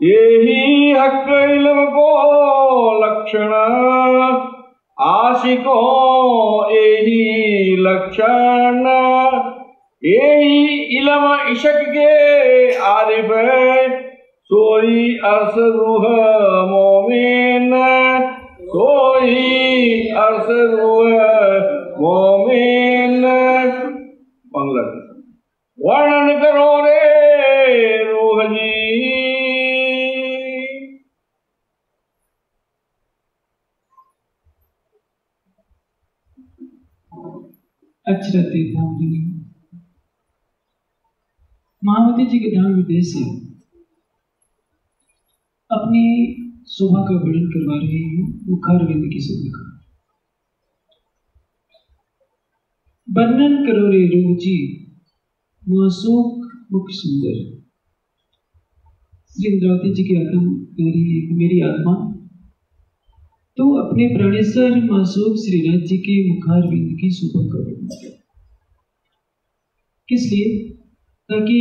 यही हक इल्म को लक्षण, आशिको यही लक्षण। यही इल्म इश्क के आरिफ है, सोई अर्श रूह मोमिन, सोई अर्श रूह मोमिन। बांग्लादेश वर्णन करो रे रूह जी। अक्षरते धाम महावती जी के धाम विदेश से अपनी शोभा का वर्णन करवा रहे हैं, मुखारविंद की शोभा का वर्णन करो रे रूह जी, मासूक मुख सुंदर। श्री इंद्रावती जी की आत्मा कह रही है कि मेरी आत्मा तो अपने प्राणेश्वर मासूक श्रीनाथ जी के मुखारविंद की शोभा का वर्णन कर। किस लिए? ताकि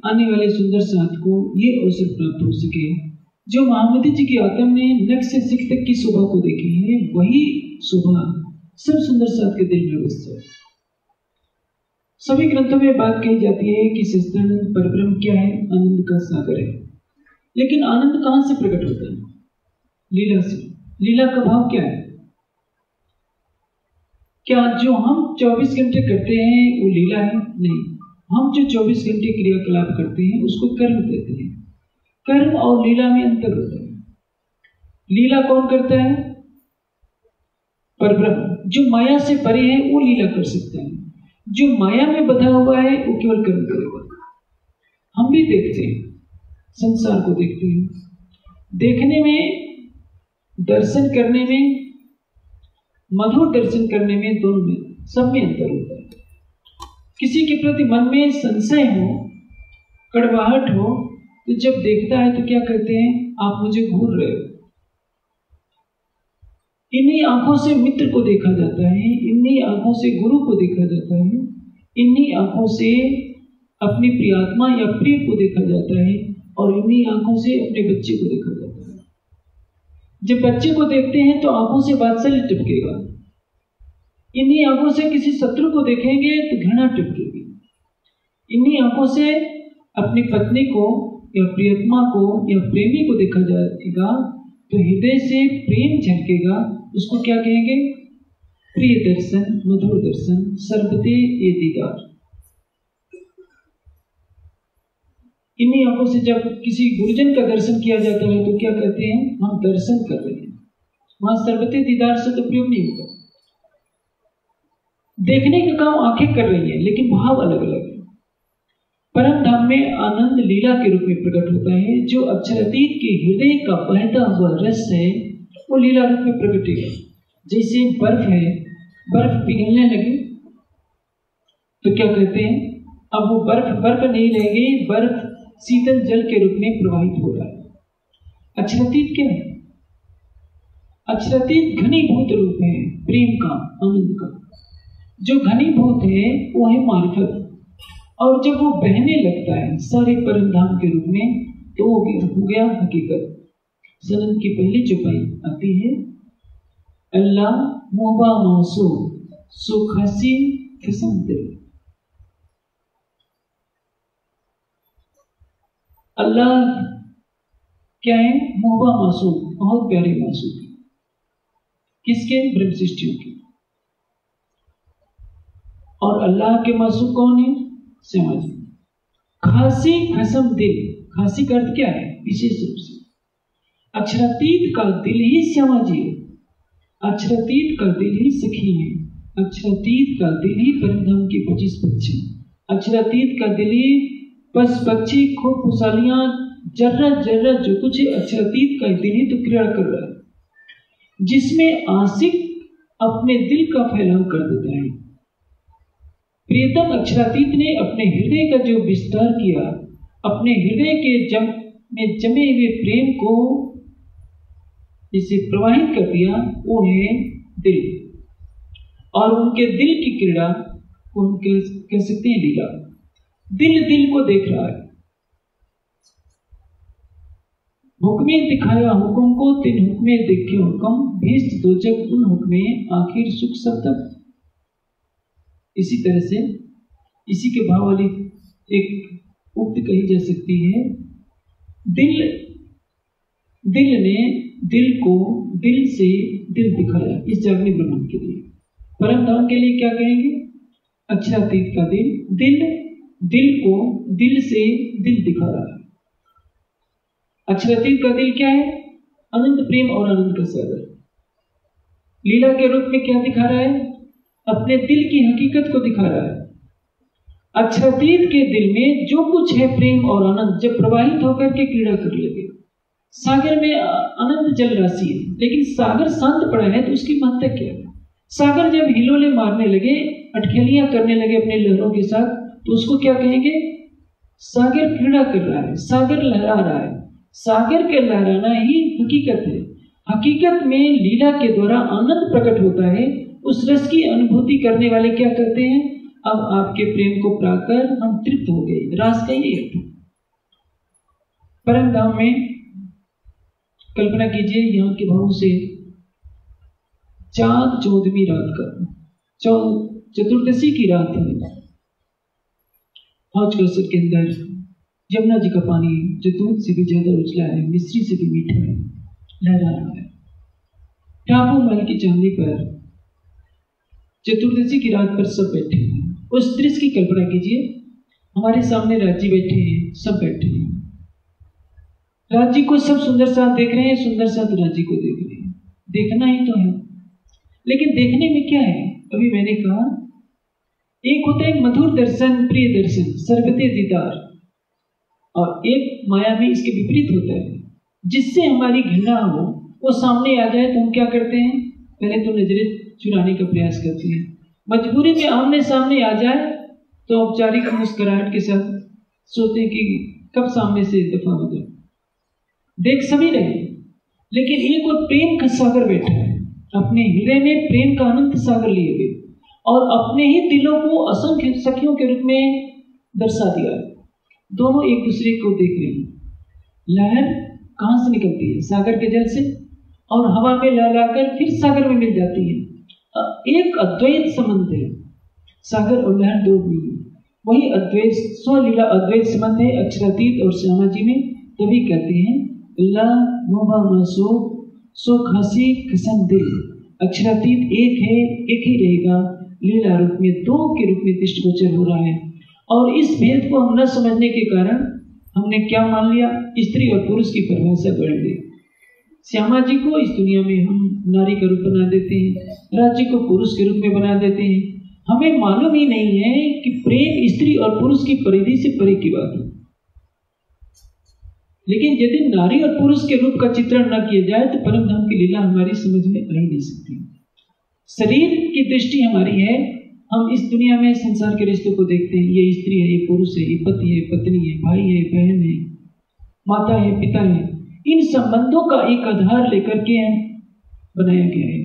आने वाले सुंदर साथ को ये अवसर प्राप्त हो सके जो महामती जी की आत्मा ने नख से सिख तक की शोभा को देखी है, वही शोभा सब सुंदर साथ के दिल में बसता है। सभी ग्रंथों में बात कही जाती है कि सच्चिदानंद परब्रह्म क्या है, आनंद का सागर है। लेकिन आनंद कहां से प्रकट होता है? लीला से। लीला का भाव क्या है? क्या जो हम 24 घंटे करते हैं वो लीला है? नहीं, हम जो 24 घंटे क्रियाकलाप करते हैं उसको कर्म कहते हैं। कर्म और लीला में अंतर होता है। लीला कौन करता है? परब्रह्म। जो माया से परे है वो लीला कर सकता है, जो माया में बंधा हुआ है वो केवल कर्म करेगा। हम भी देखते हैं, संसार को देखते हैं, देखने में, दर्शन करने में, मधुर दर्शन करने में, दोनों में, सब में अंतर होता है। किसी के प्रति मन में संशय हो, कड़वाहट हो, तो जब देखता है तो क्या कहते हैं? आप मुझे घूर रहे हो। इन्हीं आंखों से मित्र को देखा जाता है, इन्हीं आंखों से गुरु को देखा जाता है, इन्हीं आंखों से अपनी प्रियात्मा या प्रिय को देखा जाता है, और इन्हीं आंखों से अपने बच्चे को देखा जाता है। जब बच्चे को देखते हैं तो आंखों से वात्सल्य टपकेगा, इन्हीं आंखों से किसी शत्रु को देखेंगे तो घृणा टपकेगी, इन्हीं आंखों से अपनी पत्नी को या प्रियतमा को या प्रेमी को देखा जाएगा तो हृदय से प्रेम झलकेगा। उसको क्या कहेंगे? प्रिय दर्शन, मधुर दर्शन, सर्वते ये दीदार। इन्हीं आंखों से जब किसी गुरुजन का दर्शन किया जाता है तो क्या कहते हैं? हम दर्शन कर रहे हैं। वहां सर्वते दीदार से तो प्रयोग नहीं होगा। देखने का काम आंखें कर रही है, लेकिन भाव अलग अलग है। परम धाम में आनंद लीला के रूप में प्रकट होता है। जो अक्षरातीत के हृदय का बहता हुआ रस है वो लीला रूप में प्रकटेगा। जैसे बर्फ है, बर्फ पिघलने लगे तो क्या कहते हैं? अब वो बर्फ नहीं रहेगी, बर्फ शीतल जल के रूप में प्रवाहित हो रहा है। अक्षरातीत क्या है? अक्षरातीत घनीभूत रूप है प्रेम का, आनंद का। जो घनीभूत है वो है मार्फत, और जब वो बहने लगता है सारे परम धाम के रूप में तो हो गया हकीकत। सनम की पहली चौपाई आती है, अल्लाह मोहबा मासो सुख हसी किस्म दिल। अल्लाह क्या है? मोहबा मासूम, बहुत प्यारे मासूम। किसके? ब्रह्म सृष्टियों के। और अल्लाह के मासूम कौन है? श्यामा जी। खासी खसम दिल, खासी का अर्थ क्या है? विशेष रूप से अक्षरातीत का दिल ही श्यामा जी है, अक्षरातीत का दिल ही सखी है, अक्षरातीत का दिल ही परमधाम के 25 पक्षी, अक्षरातीत का दिल ही पशु पक्षी खूब खुशहालियां जर्रा जर्रा जो कुछ है, अक्षरातीत का दिल ही तो क्रिया कर रहा है, जिसमें आशिक अपने दिल का फैलाव कर देता है। प्रियतम अक्षरातीत ने अपने हृदय का जो विस्तार किया, अपने हृदय के में जमे हुए प्रेम को जिसे प्रवाहित कर दिया, वो है दिल। और उनके दिल की क्रीड़ा उनके कह सकते हैं लीला। दिल दिल को देख रहा है। हुक्मे दिखाया हुक्म को, तिन हुक्मे देखे हुक्म, भेस्ट दो जग उन हुक्मे, आखिर सुख सब तक। इसी तरह से इसी के भाव वाली एक उक्त कही जा सकती है, दिल ने दिल को दिल से दिल दिखाया इस जागने ब्रह्मांड के लिए। परम धाम के लिए क्या कहेंगे? अक्षरातीत का दिल को दिल से दिल दिखा रहा है। अक्षरातीत का दिल क्या है? अनंत प्रेम और आनंद का सागर। लीला के रूप में क्या दिखा रहा है? अपने दिल की हकीकत को दिखा रहा है। अक्षरातीत के दिल में जो कुछ है प्रेम और आनंद जब प्रवाहित होकर के क्रीड़ा कर लगे, सागर में अनंत जल राशि है, लेकिन सागर शांत पड़ा है तो उसकी महत्ता क्या है? सागर जब हिलोले मारने लगे, अटखेलियां करने लगे अपने लहरों के साथ, तो उसको क्या कहेंगे? सागर क्रीड़ा कर रहा है, सागर लहरा रहा है। सागर के लहराना ही हकीकत है। हकीकत में लीला के द्वारा आनंद प्रकट होता है। उस रस की अनुभूति करने वाले क्या करते हैं? अब आपके प्रेम को पाकर हम तृप्त हो गए। रास का ये है। परम धाम में कल्पना कीजिए, यहाँ के भावों से चांद 14वीं रात का, चतुर्दशी की रात है। हौज कौसर के अंदर यमुना जी का पानी जो दूध से भी ज्यादा उजला है, मिश्री से भी मीठा है, लहरा रहा है। टापू महल की चांदी पर चतुर्दशी की रात पर सब बैठे हैं। उस दृश्य की कल्पना कीजिए, हमारे सामने राज्य बैठे हैं, सब बैठे हैं। राज्य को सब सुंदर साथ देख रहे हैं, सुंदर साथ राज्य को देख रहे हैं। देखना ही तो है, लेकिन देखने में क्या है? अभी मैंने कहा, एक होता है मधुर दर्शन, प्रिय दर्शन, सरबते दीदार, और एक मायावी इसके विपरीत होता है, जिससे हमारी घृणा हो, वो सामने आ जाए तो हम क्या करते हैं? पहले तो नजरें चुराने का प्रयास करते हैं। मजबूरी में आमने सामने आ जाए तो औपचारिक मुस्कुराहट के साथ सोचते हैं कि कब सामने से दफा हो जाए। देख सभी रहे, लेकिन एक और प्रेम का सागर बैठा है, अपने हृदय में प्रेम का अनंत सागर लिए हुए, और अपने ही दिलों को असंख्य सखियों के रूप में दर्शा दिया। दोनों एक दूसरे को देख रहे हैं। लहर कहां से निकलती है? सागर के जल से, और हवा में लहराकर फिर सागर में मिल जाती है। एक अद्वैत संबंध है, सागर और लहर दो भी। वही अद्वैत स्वलीला अद्वैत संबंध है अक्षरातीत और श्यामा जी में। तभी कहते हैं अल्लाह मोबा मासो सो खासी खसम दिल। अक्षरातीत एक है, एक ही रहेगा, लीला रूप में दो के रूप में दृष्टिगोचर हो रहा है। और इस भेद को हम न समझने के कारण हमने क्या मान लिया? स्त्री और पुरुष की परिभाषा बढ़ गई। श्यामा जी को इस दुनिया में हम नारी का रूप बना देते हैं, राज्य को पुरुष के रूप में बना देते हैं। हमें मालूम ही नहीं है कि प्रेम स्त्री और पुरुष की परिधि से परे की बात है। लेकिन यदि नारी और पुरुष के रूप का चित्रण न किया जाए तो परम धाम की लीला हमारी समझ में आ ही नहीं सकती। शरीर की दृष्टि हमारी है, हम इस दुनिया में संसार के रिश्तों को देखते हैं। ये स्त्री है, ये पुरुष है, ये पति है, पत्नी है, भाई है, बहन है, माता है, पिता है। इन संबंधों का एक आधार लेकर के बनाया गया है।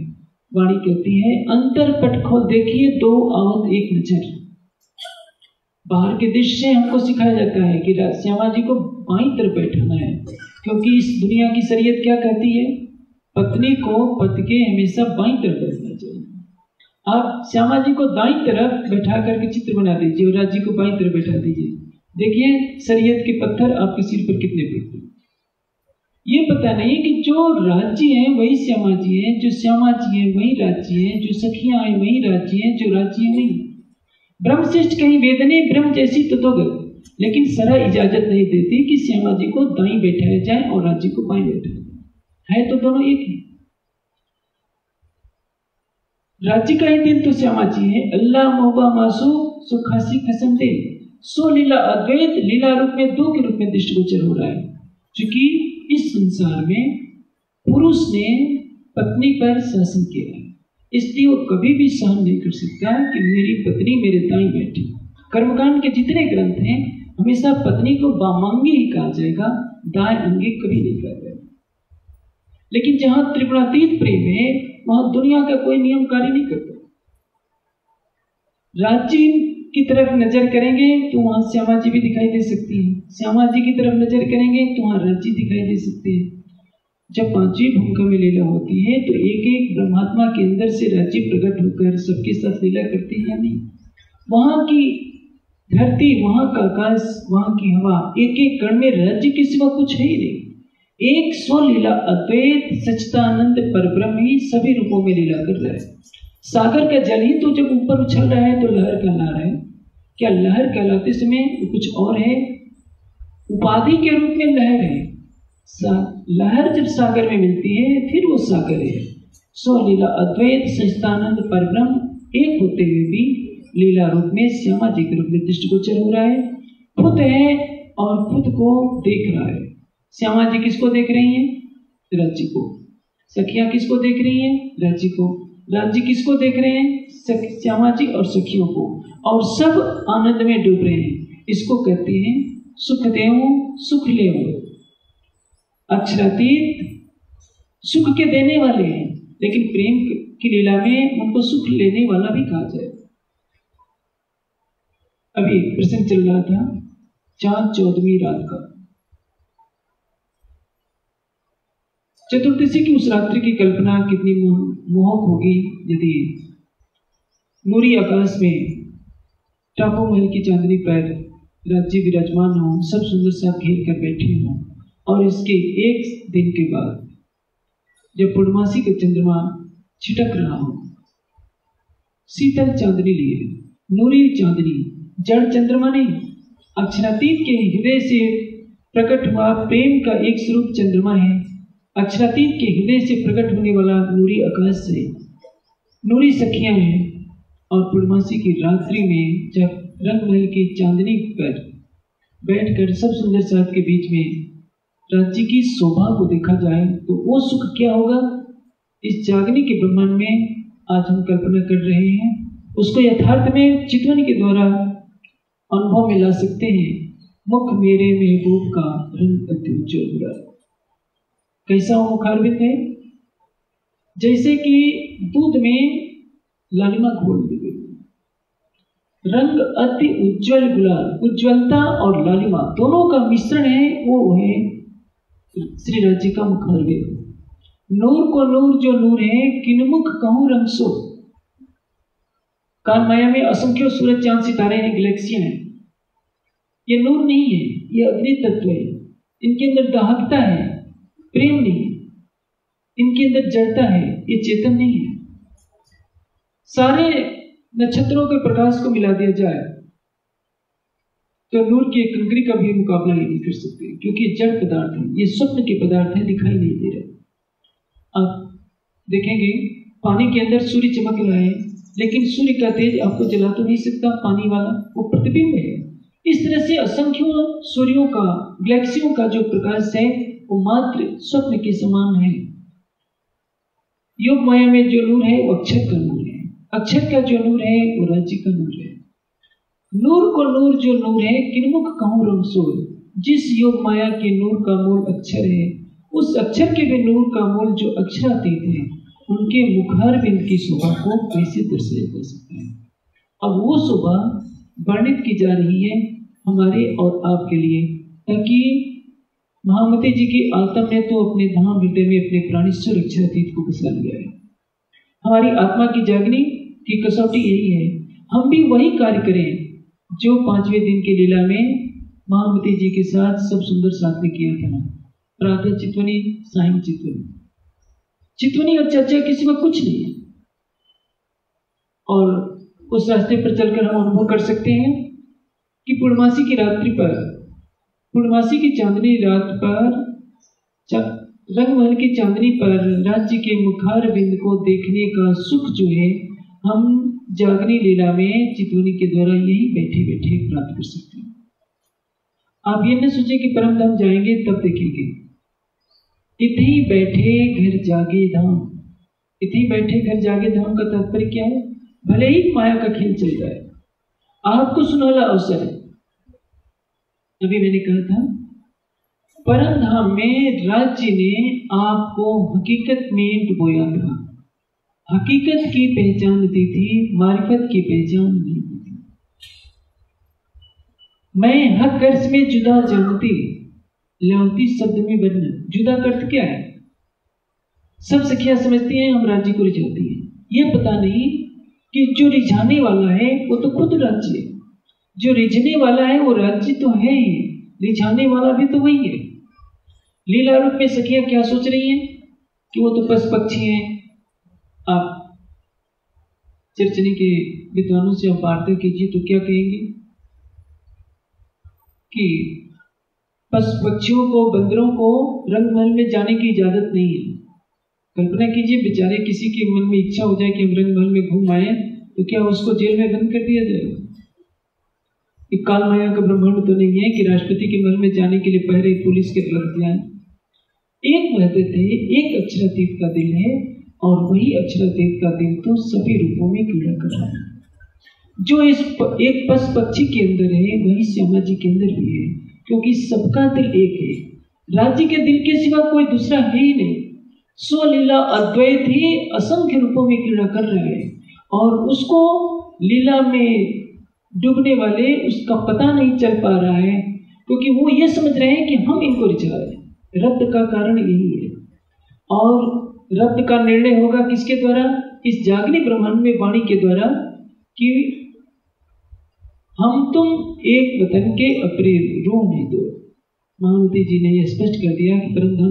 वाणी कहती है अंतर पट खोल देखिए दो आवत एक नजर। बाहर के दृश्य से हमको सिखाया जाता है कि श्यामा जी को बाईं तरफ बैठाना है, क्योंकि इस दुनिया की शरीयत क्या कहती है? पत्नी को पति के हमेशा बाईं तरफ बैठना चाहिए। आप श्यामा जी को दाईं तरफ बैठा करके चित्र बना दीजिए और राज्य को बाईं तरफ बैठा दीजिए। देखिए शरीयत के पत्थर आपके सिर पर कितने फेंकते हैं। ये पता नहीं कि जो राज्य है वही श्यामा जी है, जो श्यामा जी है वही राज्य है, जो सखियां हैं वही राज्य है, जो राज्य है नहीं। ब्रह्मश्रेष्ठ कहीं वेदने ब्रह्म जैसी तत्वगत, लेकिन सरह इजाजत नहीं देती कि श्यामा जी को दाईं बैठाया जाए और राज्य को बाईं बैठाया जाए। है तो दोनों एक ही। राज्य का ही दिन तो श्यामा जी है। अल्लाह मोबा मासू सो खासी खसम दे। सो लीला अद्वैत लीला रूप में दो के रूप में दृष्टिगोचर हो रहा है। क्योंकि इस संसार में पुरुष ने पत्नी पर शासन किया है, इसलिए वो कभी भी सहन नहीं कर सकता कि मेरी पत्नी मेरे दाईं बैठे। कर्मकांड के जितने ग्रंथ हैं हमेशा पत्नी को बामांगी ही कहा जाएगा, दाएं अंगी कभी नहीं कहा जाएगा। लेकिन जहां त्रिगुणातीत प्रेम है वहां दुनिया का कोई नियम कार्य नहीं करता। राज्य की तरफ नजर करेंगे तो वहां श्यामा जी भी दिखाई दे सकती है, श्यामा जी की तरफ नजर करेंगे तो वहां राज्य दिखाई दे सकते हैं। जब पांचवी भूमिका में लीला होती है तो एक एक ब्रह्मात्मा के अंदर से राज्य प्रकट होकर सबके साथ लीला करते हैं या नहीं। वहां की धरती, वहां का आकाश, वहां की हवा, एक एक कण में राज्य के सिवा कुछ है ही नहीं। एक स्वलीला अद्वैत सच्चिदानंद परब्रह्म ही सभी रूपों में लीला कर रहा है। सागर का जल ही तो जब ऊपर उछल रहा है तो लहर कहला रहा है। क्या लहर कहलाते समय कुछ और है? उपाधि के रूप में लहर है। लहर जब सागर में मिलती है फिर वो सागर है। स्वलीला अद्वैत सच्चिदानंद परब्रह्म एक होते हुए भी लीला रूप में श्यामा जी के रूप में दृष्टिगोचर हो रहा है। खुद है और खुद को देख रहा है। श्यामा जी किसको देख रही हैं? राज्य को। सखियां किसको देख रही हैं? राज्य को। राज्य किसको देख रहे हैं? श्यामा जी और सखियों को। और सब आनंद में डूब रहे हैं। इसको कहते हैं सुख देवो सुख लेवो। अक्षरातीत सुख के देने वाले हैं, लेकिन प्रेम की लीला में उनको सुख लेने वाला भी कहा जाए। अभी प्रसंग चल रहा था चांद 14वीं रात का। चतुर्दशी की उस रात्रि की कल्पना कितनी मोहक होगी यदि नूरी आकाश में टापू महल की चांदनी पर राज्य विराजमान हो, सब सुंदर साथ घेर कर बैठे हों, और इसके एक दिन के बाद जब पूर्णमासी का चंद्रमा छिटक रहा हो, शीतल चांदनी लिए, नूरी चांदनी, जड़ चंद्रमा नहीं, अक्षरातीत के हृदय से प्रकट हुआ प्रेम का एक स्वरूप चंद्रमा है। अक्षरातीत के हृदय से प्रकट होने वाला नूरी आकाश से नूरी सखियां हैं। और पूर्णमासी की रात्रि में जब रंगमहल की चांदनी पर बैठकर सब सुंदर साथ के बीच में राज्य की शोभा को देखा जाए तो वो सुख क्या होगा? इस जागने के ब्रह्मांड में आज हम कल्पना कर रहे हैं, उसको यथार्थ में चितवन के द्वारा अनुभव में ला सकते हैं। मुख मेरे महबूब का रंग अति उज्ज्वल, कैसा वो मुखारविंद है? जैसे कि दूध में लालिमा घोल दी गई, रंग अति उज्ज्वल गुलाल। उज्ज्वलता और लालिमा दोनों का मिश्रण है, वो है श्री राज्य का मुखारविंद। नूर को नूर जो नूर है, किन्मुख कहूं रंग सो। कान माया में असंख्य सूरज चांद सितारे हैं, गैलेक्सियां हैं। ये नूर नहीं है, ये अग्नि तत्व है। इनके अंदर दाहकता है, प्रेम नहीं। इनके अंदर जड़ता है, ये चेतन नहीं है। सारे नक्षत्रों के प्रकाश को मिला दिया जाए तो नूर की कंकरी का भी मुकाबला नहीं कर सकते, क्योंकि जड़ पदार्थ है, ये स्वप्न के पदार्थ है, दिखाई नहीं दे रहे। आप देखेंगे पानी के अंदर सूर्य चमक रहा है, लेकिन सूर्य का तेज आपको जला तो नहीं सकता, पानी वाला वो प्रतिबिंब है। इस तरह से असंख्यों सूर्यों का, गैलेक्सियों का जो प्रकाश है वो मात्र स्वप्न के समान है। योग माया में जो नूर है वो अक्षर का नूर है, अक्षर का जो नूर है वो राज्य का नूर है। नूर को नूर जो नूर है, किन्मुख कहूं रंग सोर। जिस योग माया के नूर का मूल अक्षर है, उस अक्षर के भी नूर का मूल जो अक्षरातीत है, उनके मुखारविंद की शोभा को कैसे दर्शाया जा सकता है? अब वो शोभा वर्णित की जा रही है हमारे और आपके लिए, ताकि महामती जी की आत्मा ने तो अपने धाम हृदय में अपने प्राणेश्वर अक्षरातीत को बसा लिया है। हमारी आत्मा की जागने की कसौटी यही है, हम भी वही कार्य करें जो 5वें दिन के लीला में महामती जी के साथ सब सुंदर साथ में किया था। प्रातः चितवनी, सायं चितवनी। चितवनी और चर्चा किसी में कुछ नहीं है, और उस रास्ते पर चलकर हम अनुभव कर सकते हैं कि पूर्णमासी की रात्रि पर, पूर्णमासी की चांदनी रात पर, रंगमहल की चांदनी पर राज्य के मुखार बिंद को देखने का सुख जो है, हम जागनी लीला में चितवनी के द्वारा यही बैठे बैठे प्राप्त कर सकते हैं। आप ये न सोचें कि परम धाम जाएंगे तब देखेंगे। इति बैठे घर जागे धाम। इति बैठे घर जागे धाम का तात्पर्य क्या है? भले ही माया का खेल चल रहा है, आपको सुनहरा अवसर है। अभी मैंने कहा था परम धाम में राज्य ने आपको हकीकत में डुबोया था, हकीकत की पहचान दी थी, मारिफत की पहचान नहीं दी थी। मैं हक अर्थ में जुदा जानती ल्यावती शब्द में वर्णन। जुदा का अर्थ क्या है? सब सखियां समझती हैं हम राज्य को रिझाती हैं। ये पता नहीं कि जो रिझाने वाला है वो तो खुद राज्य है, जो रिझने वाला है वो राज्य तो है ही, रिझाने वाला भी तो वही है। लीला रूप में सखियां क्या सोच रही हैं कि वो तो पशु पक्षी हैं। आप चर्चनी के विद्वानों से आप वार्ता कीजिए तो क्या कहेंगे कि पशु पक्षियों को, बंदरों को रंगमहल में जाने की इजाजत नहीं है। कल्पना कीजिए बेचारे किसी के मन में इच्छा हो जाए कि हम रंगमहल में घूम आए तो क्या उसको जेल में बंद कर दिया जाएगा? एक काल माया का ब्रह्मांड तो नहीं है कि राष्ट्रपति के महल में जाने के लिए पहले पुलिस के लग जाए। एक वहदत है, एक अक्षरातीत का दिल है और वही अक्षरातीत का दिल तो सभी रूपों में क्रीड़ा कर रहा है। जो इस एक पशु पक्षी के अंदर है वही श्यामा जी के अंदर भी है, क्योंकि सबका दिल एक है। राज्य के दिल के सिवा कोई दूसरा है ही नहीं। स्वलीला अद्वैत ही असंख्य रूपों में क्रीड़ा कर रहा है और उसको लीला में डूबने वाले उसका पता नहीं चल पा रहा है, क्योंकि वो ये समझ रहे हैं कि हम इनको रिझा रहे हैं। रब्द का कारण यही है और रब्द का निर्णय होगा किसके द्वारा? इस जागनी ब्रह्मांड में वाणी के द्वारा कि हम तुम एक वतन के अपने रूह नहीं दो। महामती जी ने यह स्पष्ट कर दिया कि परमधाम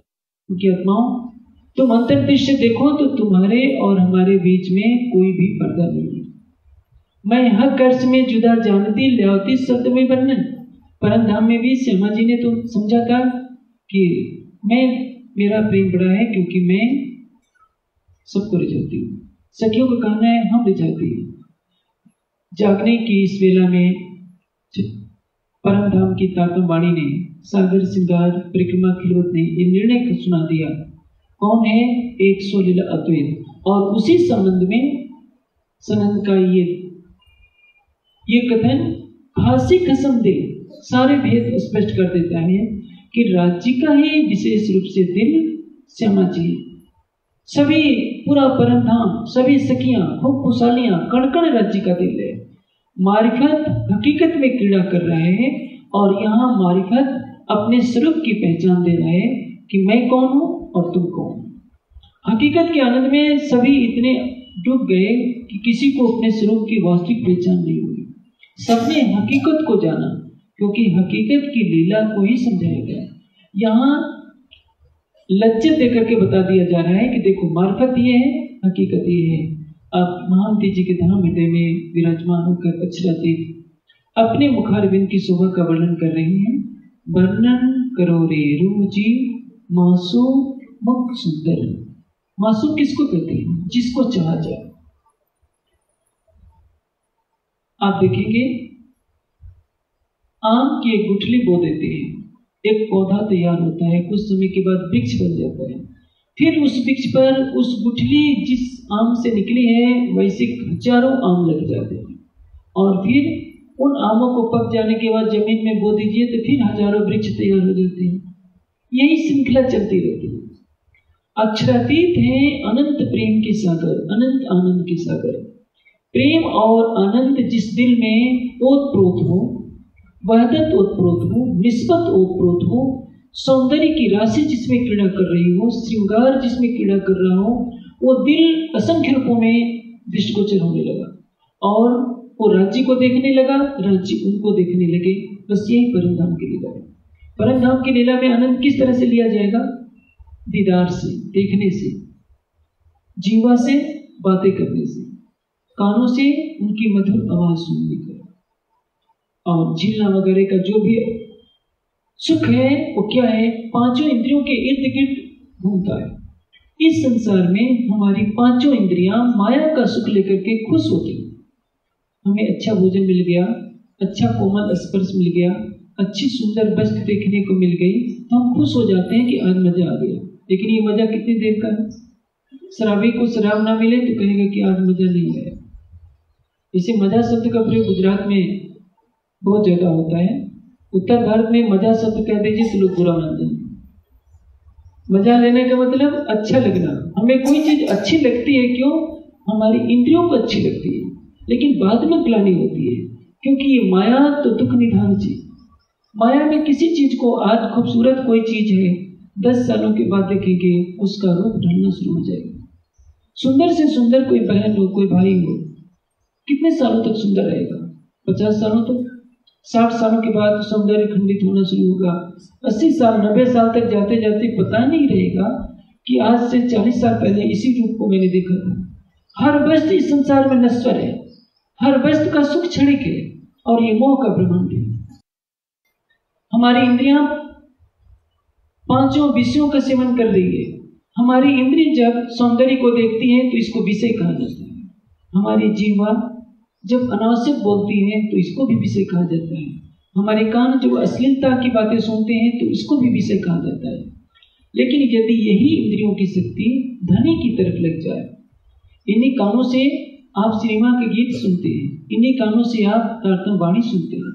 की आत्माओं तुम अंतर्दृश्य देखो तो तुम्हारे और हमारे बीच में कोई भी पर्दा नहीं है। मैं हक अर्थ में जुदा जानती ल्यावती शब्द में वर्णन। परमधाम में भी श्यामा जी ने तो समझा था कि मेरा प्रेम बड़ा है क्योंकि मैं सबको रिझाती हूँ। सखियों का कहना है हम रिझाती हैं। जागने की इस वेला में परमधाम की तातम वाणी ने, सागर सिंगार परिक्रमा खिलौत ने ये निर्णय सुना दिया। कौन है? एक स्वलीला अद्वैत। और उसी संबंध में सनंद का ये कथन खासी कसम दे सारे भेद स्पष्ट कर देता है कि राज्य का ही विशेष रूप से दिल श्यामा जी, सभी पूरा परमधाम, सभी सखियां, खूब खुशहालियां, कण कण राज्य का दिल है। मारिफत हकीकत में क्रीड़ा कर रहे हैं और यहाँ मारिफत अपने स्वरूप की पहचान दे रहा है कि मैं कौन हूँ और तुम कौन। हकीकत के आनंद में सभी इतने डूब गए कि किसी को अपने स्वरूप की वास्तविक पहचान नहीं हुई। सबने हकीकत को जाना क्योंकि हकीकत की लीला को ही समझाया गया। यहाँ लज्जत देकर के बता दिया जा रहा है कि देखो मार्फत ये है, हकीकत ये है। अब महामती जी के धाम हृदय में विराजमान होकर अक्षरातीत अपने मुखारविंद की शोभा का वर्णन कर रही हैं। वर्णन करो रे रूह जी मासूम मुख सुंदर। मासूम किसको कहते हैं? जिसको चाहा जाए। आप देखेंगे आम की एक गुठली बो देते हैं, एक पौधा तैयार होता है, कुछ समय के बाद वृक्ष बन जाता है। फिर उस वृक्ष पर उस गुठली जिस आम से निकली है वैसे हजारों आम लग जाते हैं और फिर उन आमों को पक जाने के बाद जमीन में बो दीजिए तो फिर हजारों वृक्ष तैयार हो जाते हैं। यही श्रृंखला चलती रहती है। अक्षरातीत है अनंत प्रेम के सागर, अनंत आनंद के सागर। प्रेम और आनंद जिस दिल में ओतप्रोत हो, वहदत ओतप्रोत हो, निस्बत ओतप्रोत हो, सौंदर्य की राशि जिसमें क्रीड़ा कर रही हो, श्रृंगार जिसमें क्रीड़ा कर रहा हो, वो दिल असंख्य रूपों में दृष्टिगोचर होने लगा और वो राज्य को देखने लगा, राज्य उनको देखने लगे। बस यही परमधाम की लीला है। परमधाम की लीला में आनंद किस तरह से लिया जाएगा? दीदार से, देखने से, जीवा से, बातें करने से, कानों से उनकी मधुर आवाज सुनने का और झीलना वगैरह का जो भी सुख है वो क्या है? पांचों इंद्रियों के इर्द गिर्द घूमता है। इस संसार में हमारी पांचों इंद्रियां माया का सुख लेकर के खुश होती हैं। हमें अच्छा भोजन मिल गया, अच्छा कोमल स्पर्श मिल गया, अच्छी सुंदर वस्तु देखने को मिल गई तो हम खुश हो जाते हैं कि आज मजा आ गया। लेकिन ये मजा कितनी देर का है? शराबी को शराब ना मिले तो कहेगा कि आज मजा नहीं आया। इसे मजा शब्द का प्रयोग गुजरात में बहुत ज्यादा होता है। उत्तर भारत में मजा शब्द कह दीजिए तो लोग बुरा मानते हैं। मजा लेने का मतलब अच्छा लगना। हमें कोई चीज अच्छी लगती है, क्यों? हमारी इंद्रियों को अच्छी लगती है, लेकिन बाद में ग्लानि होती है क्योंकि ये माया तो दुख निधान चीज, माया में किसी चीज को आज खूबसूरत कोई चीज है, 10 सालों के बाद देखेंगे उसका रूप ढलना शुरू हो जाएगा। सुंदर से सुंदर कोई बहन हो, कोई भाई हो, कितने सालों तक सुंदर रहेगा? 50 सालों तक। 60 सालों के बाद सौंदर्य खंडित होना शुरू होगा। 80 साल 90 साल तक जाते जाते पता नहीं रहेगा कि आज से 40 साल पहले इसी रूप को मैंने देखा था। हर वस्तु इस संसार में नश्वर है, हर वस्तु का सुख क्षणिक है और ये मोह का ब्रह्मांड है। हमारी इंद्रियां पांचों विषयों का सेवन कर रही है। हमारी इंद्रिय जब सौंदर्य को देखती है तो इसको विषय कहा जाता है। हमारी जीवा जब अनावश्यक बोलती है तो इसको भी विषय कहा जाता है। हमारे कान जब अश्लीलता की बातें सुनते हैं तो इसको भी विषय कहा जाता है। लेकिन यदि यही इंद्रियों की शक्ति धनी की तरफ लग जाए, इन्हीं कानों से आप सिनेमा के गीत सुनते हैं, इन्हीं कानों से आप कीर्तन वाणी सुनते हैं,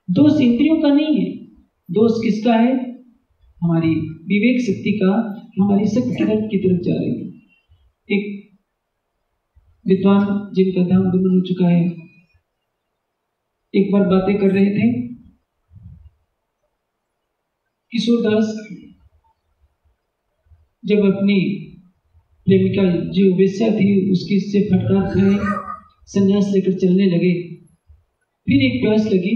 दोष इंद्रियों का नहीं है। दोष किसका है? हमारी विवेक शक्ति का, हमारी शक्ति की तरफ जा रही है। एक विद्वान जिनका धाम गमन हो चुका है, एक बार बातें कर रहे थे। किशोरदास जब अपनी प्रेमिका जो वेश्या थी उसकी से फटकार खाए, संन्यास लेकर चलने लगे। फिर एक प्यास लगी,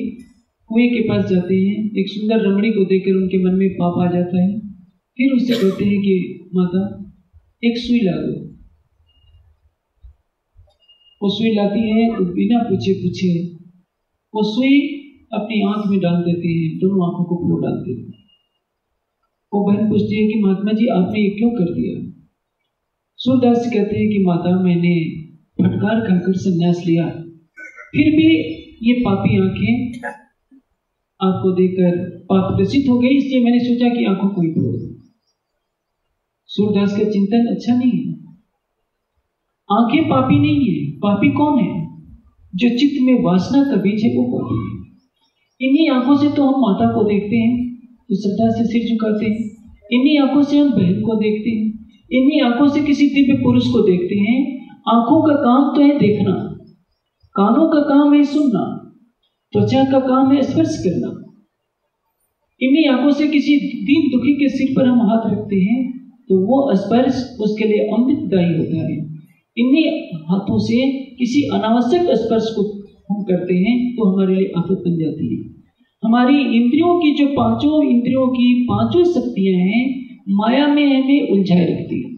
कुएं के पास जाते हैं, एक सुंदर रमणी को देखकर उनके मन में पाप आ जाता है। फिर उससे कहते हैं कि माता एक सुई ला दो। वो सुई लाती है तो बिना पूछे वो सुई अपनी आंख में डाल देती है, दोनों आंखों को फूल डालते हैं। वो बहन पूछती है कि महात्मा जी आपने ये क्यों कर दिया? सूरदास कहते हैं कि माता मैंने फटकार खाकर संन्यास लिया, फिर भी ये पापी आंखें आपको देखकर पाप ग्रसित हो गई, इसलिए मैंने सोचा कि आंखों को ही तोड़ दो। सूरदास का चिंतन अच्छा नहीं है। आंखें पापी नहीं है। पापी कौन है? जो चित्त में वासना का बीज है वो पापी है। इन्हीं आंखों से तो हम माता को देखते हैं तो श्रद्धा से सिर झुकाते हैं, इन्हीं आंखों से हम बहन को देखते हैं, इन्हीं आंखों से किसी दिव्य पुरुष को देखते हैं। आंखों का काम तो है देखना, कानों का काम है सुनना, त्वचा का काम है स्पर्श करना। इन्हीं आंखों से किसी दीन दुखी के सिर पर हम हाथ रखते हैं तो वो स्पर्श उसके लिए अमृतदायी होता है। इन्हीं हाथों से किसी अनावश्यक स्पर्श को हम करते हैं तो हमारे लिए आफत बन जाती है। हमारी इंद्रियों की जो पांचों इंद्रियों की पांचों शक्तियां हैं, माया में हमें उलझाए रखती है।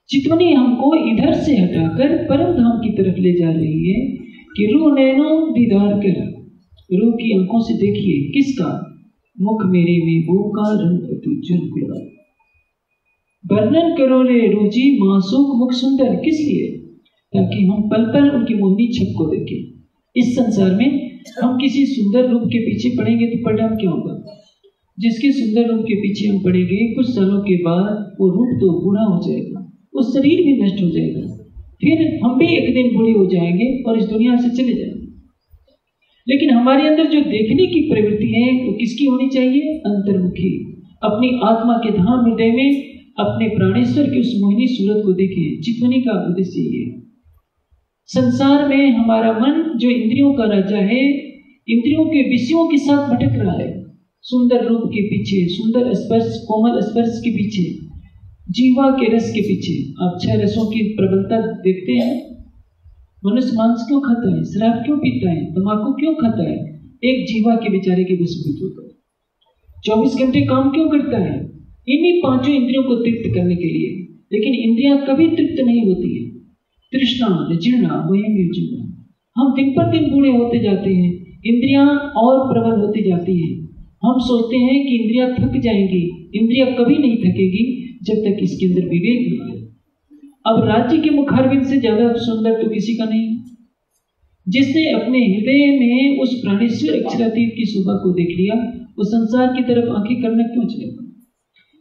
चितवनी हमको इधर से हटाकर परम धाम की तरफ ले जा रही है कि रूह नैनो दीदार कर, रूह की आंखों से देखिए किसका? मुख मेरे में वो का रंग अतुजन गुलाब। वर्णन करो रे रुचि मासूक मुख सुंदर, किस लिए? ताकि हम पल पल उनकी मोहनी छप को देखें। इस संसार में हम किसी सुंदर रूप के पीछे पड़ेंगे तो परिणाम क्या होगा? जिसके सुंदर रूप के पीछे हम पड़ेंगे, कुछ सालों के बाद वो रूप तो बूढ़ा हो जाएगा, वो शरीर भी नष्ट हो जाएगा, फिर हम भी एक दिन बूढ़े हो जाएंगे और इस दुनिया से चले जाएंगे। लेकिन हमारे अंदर जो देखने की प्रवृत्ति है वो किसकी होनी चाहिए? अंतर्मुखी। अपनी आत्मा के धाम हृदय में अपने प्राणेश्वर की उस मोहिनी सूरत को देखें। चितवनी का उद्देश्य ये है। संसार में हमारा मन जो इंद्रियों का राजा है, इंद्रियों के विषयों के साथ भटक रहा है। सुंदर रूप के पीछे, सुंदर स्पर्श, कोमल स्पर्श के पीछे, जीवा के रस के पीछे। आप 6 रसों की प्रबलता देखते हैं। मनुष्य मांस क्यों खाता है? शराब क्यों पीता है? तंबाकू क्यों खाता है? एक जीवा के बेचारे के वशीभूत होकर 24 घंटे काम क्यों करता है? इन्हीं पांचों इंद्रियों को तृप्त करने के लिए। लेकिन इंद्रियां कभी तृप्त नहीं होती है। तृष्णा जीर्णा वही जीर्णा। हम दिन पर दिन बूढ़े होते जाते हैं, इंद्रियां और प्रबल होती जाती हैं। हम सोचते हैं कि इंद्रियां थक जाएंगी। इंद्रियां कभी नहीं थकेगी जब तक इसके अंदर विवेक न आए। अब राज्य के मुखारबिंद से ज्यादा सुंदर तो किसी का नहीं। जिसने अपने हृदय में उस प्राणेश्वर अक्षरातीत की शोभा को देख लिया, वो संसार की तरफ आंखें करना क्यों चलेगा?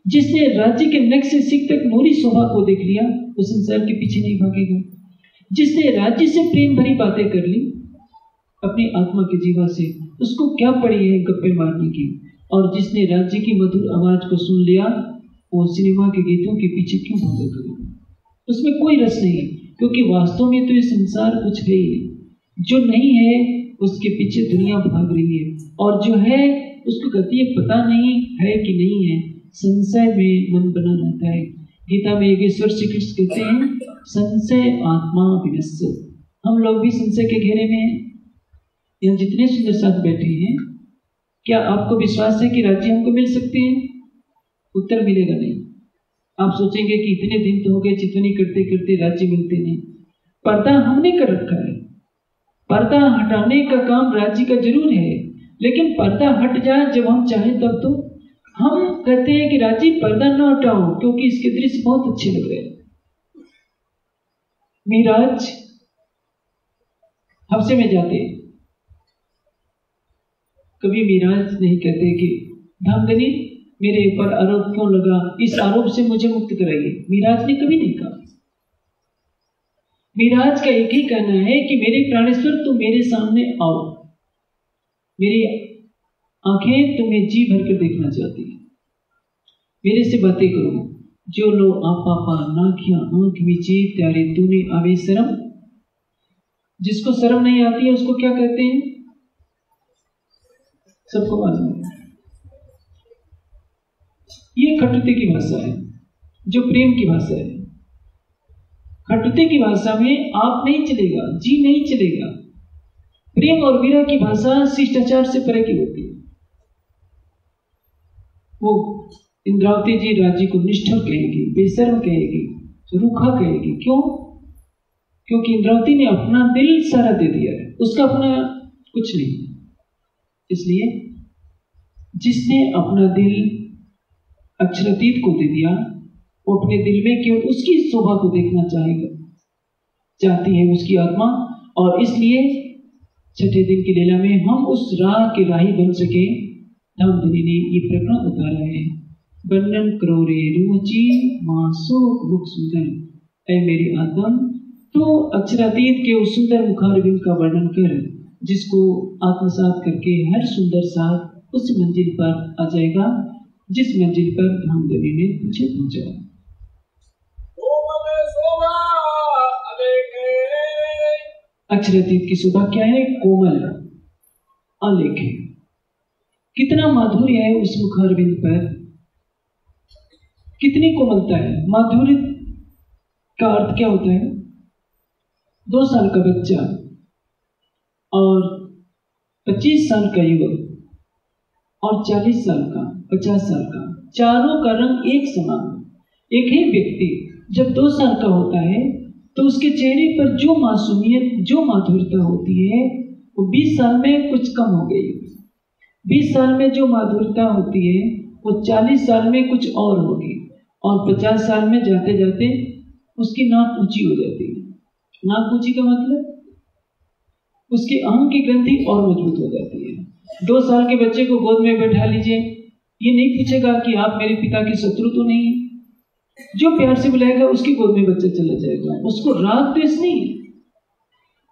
जिसने राज्य के नख से सिख तक नूरी शोभा को देख लिया, वो संसार के पीछे नहीं भागेगा। जिसने राज्य से प्रेम भरी बातें कर ली अपनी आत्मा के जीवा से, उसको क्या पड़ी है गप्पे मारने की? और जिसने राज्य की मधुर आवाज को सुन लिया, वो सिनेमा के गीतों के पीछे क्यों भागेगा? उसमें कोई रस नहीं, क्योंकि वास्तव में तो ये संसार कुछ है ही। जो नहीं है उसके पीछे दुनिया भाग रही है, और जो है उसको कहती है पता नहीं है कि नहीं है, संशय में मन बना रहता है। गीता में योगेश्वर श्री कृष्ण कहते हैं संशय आत्मा विनश्य। हम लोग भी संशय के घेरे में हैं। यहाँ जितने सुंदर साथ बैठे हैं, क्या आपको विश्वास है कि राज्य हमको मिल सकते हैं? उत्तर मिलेगा नहीं। आप सोचेंगे कि इतने दिन तो हो गए, चितवनी करते करते राज्य मिलते नहीं। पर्दा हमने कर रखा है। पर्दा हटाने का काम राज्य का जरूर है, लेकिन पर्दा हट जाए जब हम चाहें तब। तो हम कहते हैं कि राज्य पर्दा न हटाओ क्योंकि इसके दृश्य बहुत अच्छे लग रहे हैं। मिराज हफ्ते में जाते, कभी मिराज नहीं कहते कि धामधनी मेरे ऊपर आरोप क्यों लगा, इस आरोप से मुझे मुक्त कराइए। मिराज ने कभी नहीं कहा। मिराज का एक ही कहना है कि मेरे प्राणेश्वर तुम मेरे सामने आओ, मेरी आंखें तुम्हें जी भर कर देखना चाहती है, मेरे से बातें करो। जो लो आपा नाखिया आंख मीचे त्यारे तूने आवे शर्म। जिसको शर्म नहीं आती है उसको क्या कहते हैं? सबको मालूम है। ये खटुते की भाषा है, जो प्रेम की भाषा है। खटुते की भाषा में आप नहीं चलेगा, जी नहीं चलेगा। प्रेम और विरह की भाषा शिष्टाचार से परे की होती है। वो इंद्रावती जी राज्य को निष्ठुर कहेगी, बेशर्म कहेगी, रूखा कहेगी। क्यों? क्योंकि इंद्रावती ने अपना दिल सारा दे दिया है, उसका अपना कुछ नहीं। इसलिए जिसने अपना दिल अक्षरातीत को दे दिया, वो अपने दिल में केवल उसकी शोभा को देखना चाहती है उसकी आत्मा। और इसलिए छठे दिन की लीला में हम उस राह के राही बन सके। धामधनी ने ये प्रकरण उतारा है। वर्णन करो रे रुचि मासो मुख सुंदर। ऐ मेरी आत्मा, तो अक्षरातीत के उस सुंदर मुखारविंद का वर्णन कर, जिसको आत्मसात करके हर सुंदर साथ उस मंजिल पर आ जाएगा जिस मंजिल पर धामधनी ने तुझे पहुंचाया। अक्षरातीत की शोभा क्या है? कोमल, आलेख है। कितना माधुर्य है उस मुखारविंद पर, कितनी कोमलता है। माधुर्य का अर्थ क्या होता है? 2 साल का बच्चा और 25 साल का युवक और 40 साल का, 50 साल का, चारों का रंग एक समान। एक ही व्यक्ति जब 2 साल का होता है तो उसके चेहरे पर जो मासूमियत, जो माधुर्यता होती है, वो 20 साल में कुछ कम हो गई। 20 साल में जो माधुर्यता होती है वो 40 साल में कुछ और होगी, और 50 साल में जाते जाते उसकी नाक ऊंची हो जाती है। नाक ऊंची का मतलब उसकी आंख की ग्रंथि और मजबूत हो जाती है। 2 साल के बच्चे को गोद में बैठा लीजिए, ये नहीं पूछेगा कि आप मेरे पिता के शत्रु तो नहीं। जो प्यार से बुलाएगा उसकी गोद में बच्चा चला जाएगा। उसको राग द्वेष नहीं,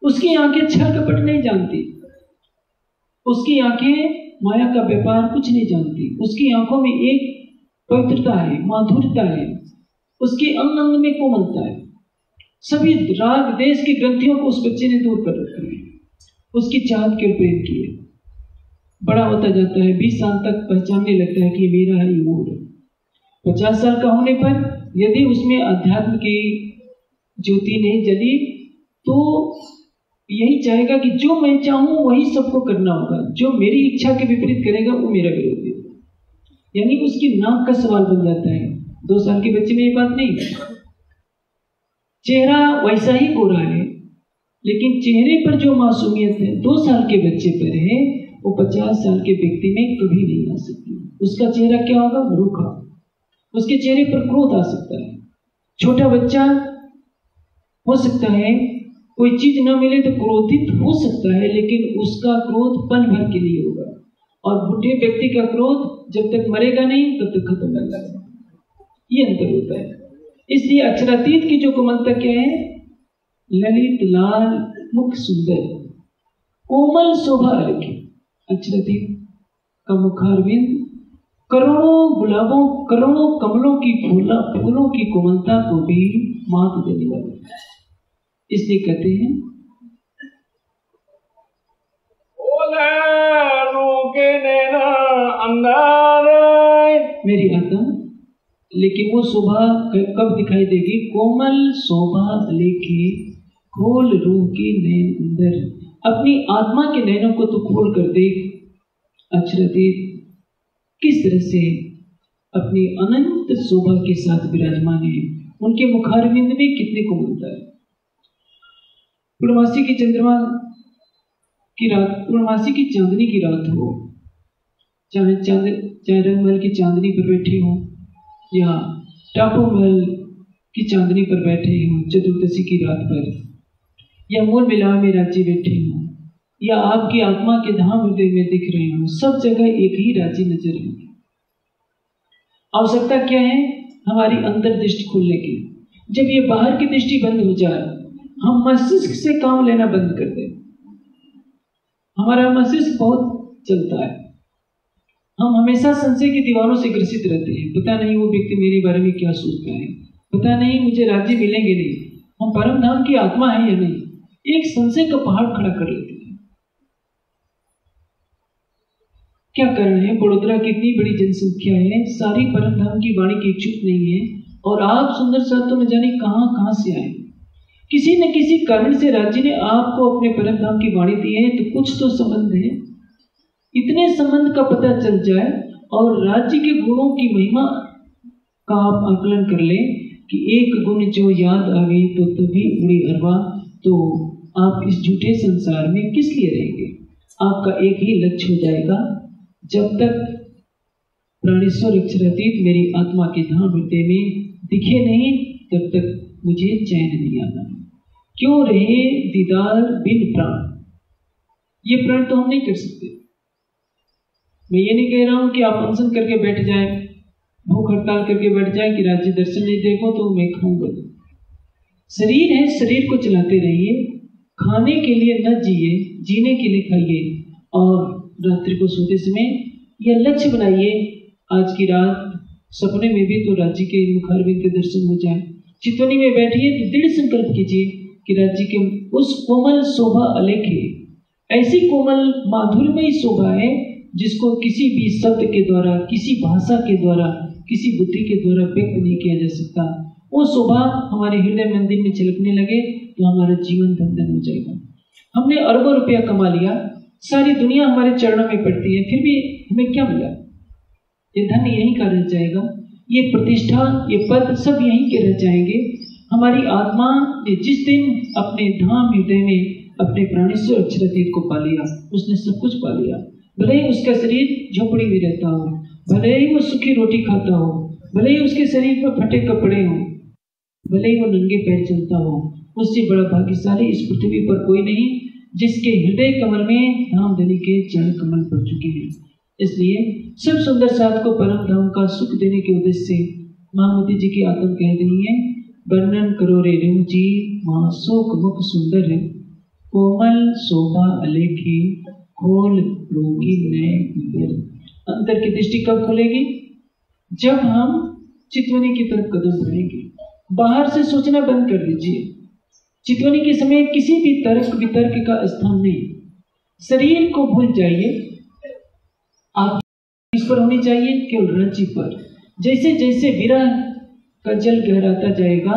उसकी आंखें छल कपट नहीं जानती, उसकी आंखें माया का व्यापार कुछ नहीं जानती। उसकी आंखों में एक पवित्रता है, माधुर्यता है, उसके अंग अंग में कोमलता है। सभी राग देश की ग्रंथियों को उस बच्चे ने दूर कर रखा है, उसकी चाहत के प्रेम की है। बड़ा होता जाता है, 20 साल तक पहचानने लगता है कि मेरा है, ये मोर है। 50 साल का होने पर यदि उसमें अध्यात्म की ज्योति नहीं जली तो यही चाहेगा कि जो मैं चाहूं वही सबको करना होगा, जो मेरी इच्छा के विपरीत करेगा वो मेरा विरोधी होगा। यानी उसकी नाक का सवाल बन जाता है। 2 साल के बच्चे में ये बात नहीं। चेहरा वैसा ही गोरा है, लेकिन चेहरे पर जो मासूमियत है 2 साल के बच्चे पर है, वो 50 साल के व्यक्ति में कभी नहीं आ सकती। उसका चेहरा क्या होगा? रूखा। उसके चेहरे पर क्रोध आ सकता है। छोटा बच्चा हो सकता है कोई चीज न मिले तो क्रोधित हो सकता है, लेकिन उसका क्रोध पल भर के लिए होगा, और बूढ़े व्यक्ति का क्रोध जब तक मरेगा नहीं तब तक खत्म नहीं होगा। ये अंतर होता है। इसलिए अक्षरातीत की जो कोमलता क्या है? ललित लाल मुख सुंदर, कोमल शोभा रखे। अक्षरातीत का मुखारविंद करोड़ों गुलाबों, करोड़ों कमलों की फूलों की कोमलता को भी मात देने वाला। इसलिए कहते हैं के नैना अंधार। मेरी आत्मा, लेकिन वो शोभा कब दिखाई देगी? कोमल शोभा लेके खोल रूह के नैन अंदर। अपनी आत्मा के नैनों को तो खोल कर देख। अक्षरातीत किस तरह से अपनी अनंत शोभा के साथ विराजमान है। उनके मुखारविंद में कितने को मिलता है। पूर्णमासी की चंद्रमा की रात, पूर्णमासी की चांदनी की रात हो, चाहे रंगमहल की चांदनी पर बैठे हो या टापू महल की चांदनी पर बैठे हो, चतुर्दशी की रात पर, या मूल मिलाव में राज्य बैठे हो, या आपकी आत्मा के धाम हृदय में दिख रहे हो, सब जगह एक ही राज्य नजर है। आवश्यकता क्या है? हमारी अंतर दृष्टि खोलने की। जब ये बाहर की दृष्टि बंद हो जाए, हम मस्तिष्क से काम लेना बंद कर दें। हमारा मस्तिष्क बहुत चलता है। हम हमेशा संशय की दीवारों से ग्रसित रहते हैं। पता नहीं वो व्यक्ति मेरे बारे में क्या सोचता है, पता नहीं मुझे राज्य मिलेंगे नहीं, हम परम धाम की आत्मा है या नहीं। एक संशय का पहाड़ खड़ा कर लेते हैं। क्या कारण है? बड़ोदरा की इतनी बड़ी जनसंख्या है, सारी परम धाम की वाणी की इच्छुक नहीं है, और आप सुंदर साथ तो न जाने कहां से आए। किसी न किसी कारण से राज्य ने आपको अपने परम धाम की वाणी दी है, तो कुछ तो संबंध है। इतने संबंध का पता चल जाए और राज्य के गुणों की महिमा का आप आकलन कर ले कि एक गुण जो याद आ गई तो तभी उड़ी अरवा, तो आप इस झूठे संसार में किस लिए रहेंगे? आपका एक ही लक्ष्य हो जाएगा, जब तक प्राणेश्वर अक्षरातीत मेरी आत्मा के धाम हृदय में दिखे नहीं, तब तक मुझे चैन नहीं आना। क्यों रहे दीदार बिन प्राण? ये प्रण तो हम नहीं कर सकते। मैं ये नहीं कह रहा हूं कि आप अनशन करके बैठ जाएं, भूख हड़ताल करके बैठ जाएं कि राज्य दर्शन नहीं देखो तो मैं खाऊंगा। शरीर है, शरीर को चलाते रहिए। खाने के लिए न जिए, जीने के लिए खाइए। और रात्रि को सोते समय यह लक्ष्य बनाइए, आज की रात सपने में भी तो राज्य के मुखारविंद के दर्शन हो जाए। चितवनी में बैठिए तो दृढ़ संकल्प कीजिए कि राज्य के उस कोमल शोभा अलेख है। ऐसी कोमल माधुर्यमयी शोभा है जिसको किसी भी शब्द के द्वारा, किसी भाषा के द्वारा, किसी बुद्धि के द्वारा व्यक्त नहीं किया जा सकता। वो शोभा हमारे हृदय मंदिर में झलकने लगे तो हमारा जीवन धन हो जाएगा। हमने अरबों रुपया कमा लिया, सारी दुनिया हमारे चरणों में पड़ती है, फिर भी हमें क्या मिला? ये धन यहीं का रह जाएगा, ये प्रतिष्ठा, ये पद सब यहीं के रह जाएंगे। हमारी आत्मा ने जिस दिन अपने धाम हृदय में अपने प्राणेश्वर अक्षरातीत को पा लिया, उसने सब कुछ पा लिया। भले ही उसका शरीर झोपड़ी में रहता हो, भले ही वो सूखी रोटी खाता हो, भले ही उसके शरीर पर फटे कपड़े हो, भले ही वो नंगे पैर चलता हो, उससे बड़ा भाग्यशाली इस पृथ्वी पर कोई नहीं जिसके हृदय कमल में धाम धनी के चरण कमल पड़ चुके हैं। इसलिए सब सुंदर साथ को परम धाम का सुख देने के उद्देश्य से महामती जी की आत्मा कह रही है, वर्णन करो रे रेणु जी, मां शोक मुख सुंदर है, कोमल शोभा अलेखी, खोल रोगी नए अंतर की दृष्टि कब खुलेगी? जब हम चितवनी की तरफ कदम बढ़ेंगे। बाहर से सोचना बंद कर दीजिए। चितवनी के समय किसी भी तर्क वितर्क का स्थान नहीं। शरीर को भूल जाइए, आप इस पर होनी चाहिए केवल राज्य पर। जैसे जैसे विरह का जल गहराता जाएगा,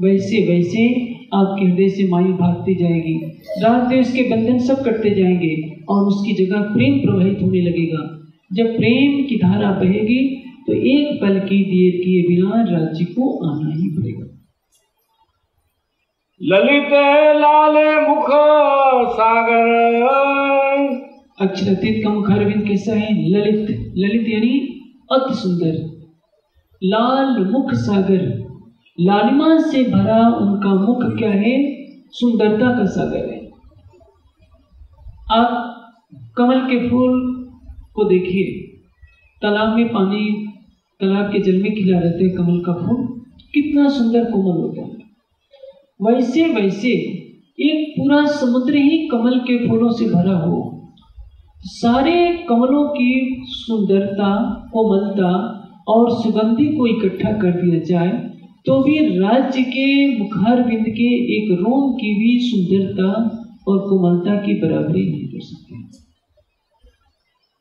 वैसे वैसे आपके हृदय से मायू भागती जाएगी। राग द्वेष के बंधन सब कटते जाएंगे और उसकी जगह प्रेम प्रवाहित होने लगेगा। जब प्रेम की धारा बहेगी तो एक पल की देर किए बिना राज्य को आना ही पड़ेगा। ललित लाल मुख सागर। अक्षरातीत का मुखारविंद कैसा है? ललित, ललित यानी अति सुंदर। लाल मुख सागर, लालिमा से भरा उनका मुख क्या है? सुंदरता का सागर है। आप कमल के फूल को देखिए, तालाब में पानी, तालाब के जल में खिला रहते हैं कमल का फूल, कितना सुंदर कोमल होता है। वैसे वैसे एक पूरा समुद्र ही कमल के फूलों से भरा हो, सारे कमलों की सुंदरता, कोमलता और सुगंधि को इकट्ठा कर दिया जाए तो भी राज्य के मुखारविंद के एक रोम की भी सुंदरता और कोमलता की बराबरी नहीं कर सकते।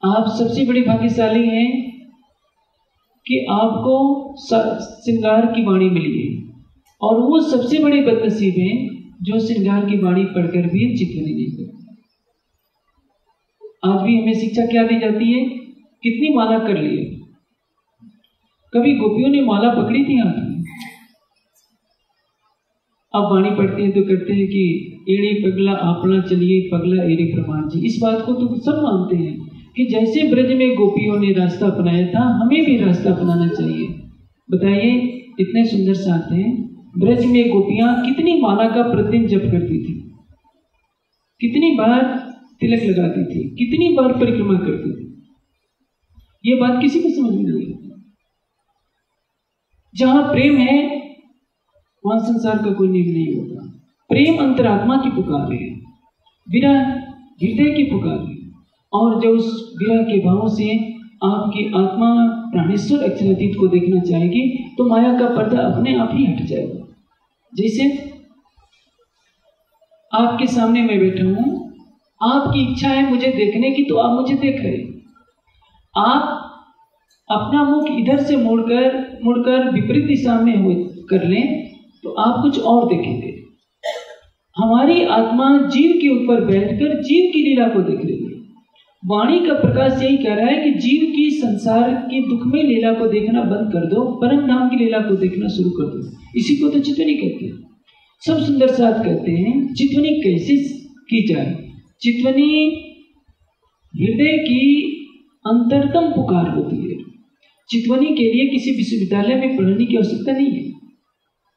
आप सबसे बड़े भाग्यशाली हैं कि आपको श्रृंगार की वाणी मिली है, और वो सबसे बड़े बदनसीब हैं जो श्रृंगार की वाणी पढ़कर भी चितवनी नहीं करते। आज भी हमें शिक्षा क्या दी जाती है? कितनी माला कर ली है। कभी गोपियों ने माला पकड़ी थी हाथ में, अब वाणी पढ़ते हैं तो कहते हैं कि एड़े पगला आपना चलिए पगला एड़े प्रमाण जी। इस बात को तो सब मानते हैं कि जैसे ब्रज में गोपियों ने रास्ता अपनाया था, हमें भी रास्ता अपनाना चाहिए। बताइए, इतने सुंदर साथ हैं, ब्रज में गोपियां कितनी माला का प्रतिदिन जप करती थी, कितनी बार तिलक लगाती थी, कितनी बार परिक्रमा करती थी। ये बात किसी को समझ में नहीं आती। जहां प्रेम है वहां संसार का कोई नियम नहीं होता। प्रेम अंतरात्मा की पुकार है, विरह हृदय की पुकार है, और जब उस विरह के भाव से आपकी आत्मा प्राणेश्वर अक्षरातीत को देखना चाहेगी तो माया का पर्दा अपने आप ही हट जाएगा। जैसे आपके सामने मैं बैठा हूं, आपकी इच्छा है मुझे देखने की, तो आप मुझे देख रहे। आप अपना मुख इधर से मुड़कर विपरीत दिशा में कर लें तो आप कुछ और देखेंगे। हमारी आत्मा जीव के ऊपर बैठकर जीव की लीला को देख रही है। वाणी का प्रकाश यही कह रहा है कि जीव की संसार की दुखमय लीला को देखना बंद कर दो, परम धाम की लीला को देखना शुरू कर दो। इसी को तो चितवनी कहते हैं। सब सुंदर साथ कहते हैं चितवनी कैसे की जाए। चितवनी हृदय की अंतरतम पुकार होती है। चितवनी के लिए किसी विश्वविद्यालय में पढ़ने की आवश्यकता नहीं है।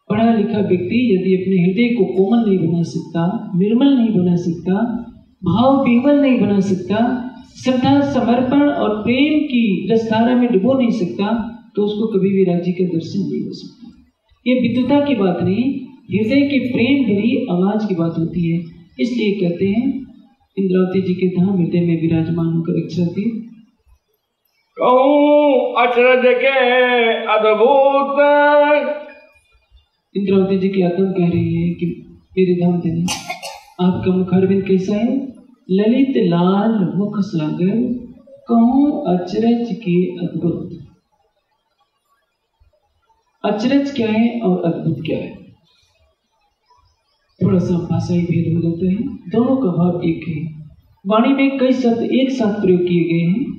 पढ़ा लिखा व्यक्ति यदि अपने हृदय को कोमल नहीं बना सकता, निर्मल नहीं बना सकता, भाव विह्वल नहीं बना सकता, श्रद्धा समर्पण और प्रेम की रसधारा में डुबो नहीं सकता, तो उसको कभी भी राज्य का दर्शन नहीं हो सकता। ये विद्वता की बात नहीं, हृदय के प्रेम भरी आवाज की बात होती है। इसलिए कहते हैं इंद्रावती जी के धाम हृदय में विराजमान होकर अक्षरती कहूँ अचरज के अद्भुत। इंद्रावती जी की आत्मा कह रही है कि मेरे धाम देवी, आपका मुखारविंद कैसा है? ललित लाल मुख सागर, कहूँ अचरज के अद्भुत। अचरज क्या है और अद्भुत क्या है? थोड़ा सा भाषाई भेद हो जाता है, दोनों का भाव एक है। वाणी में कई शब्द एक साथ प्रयोग किए गए हैं।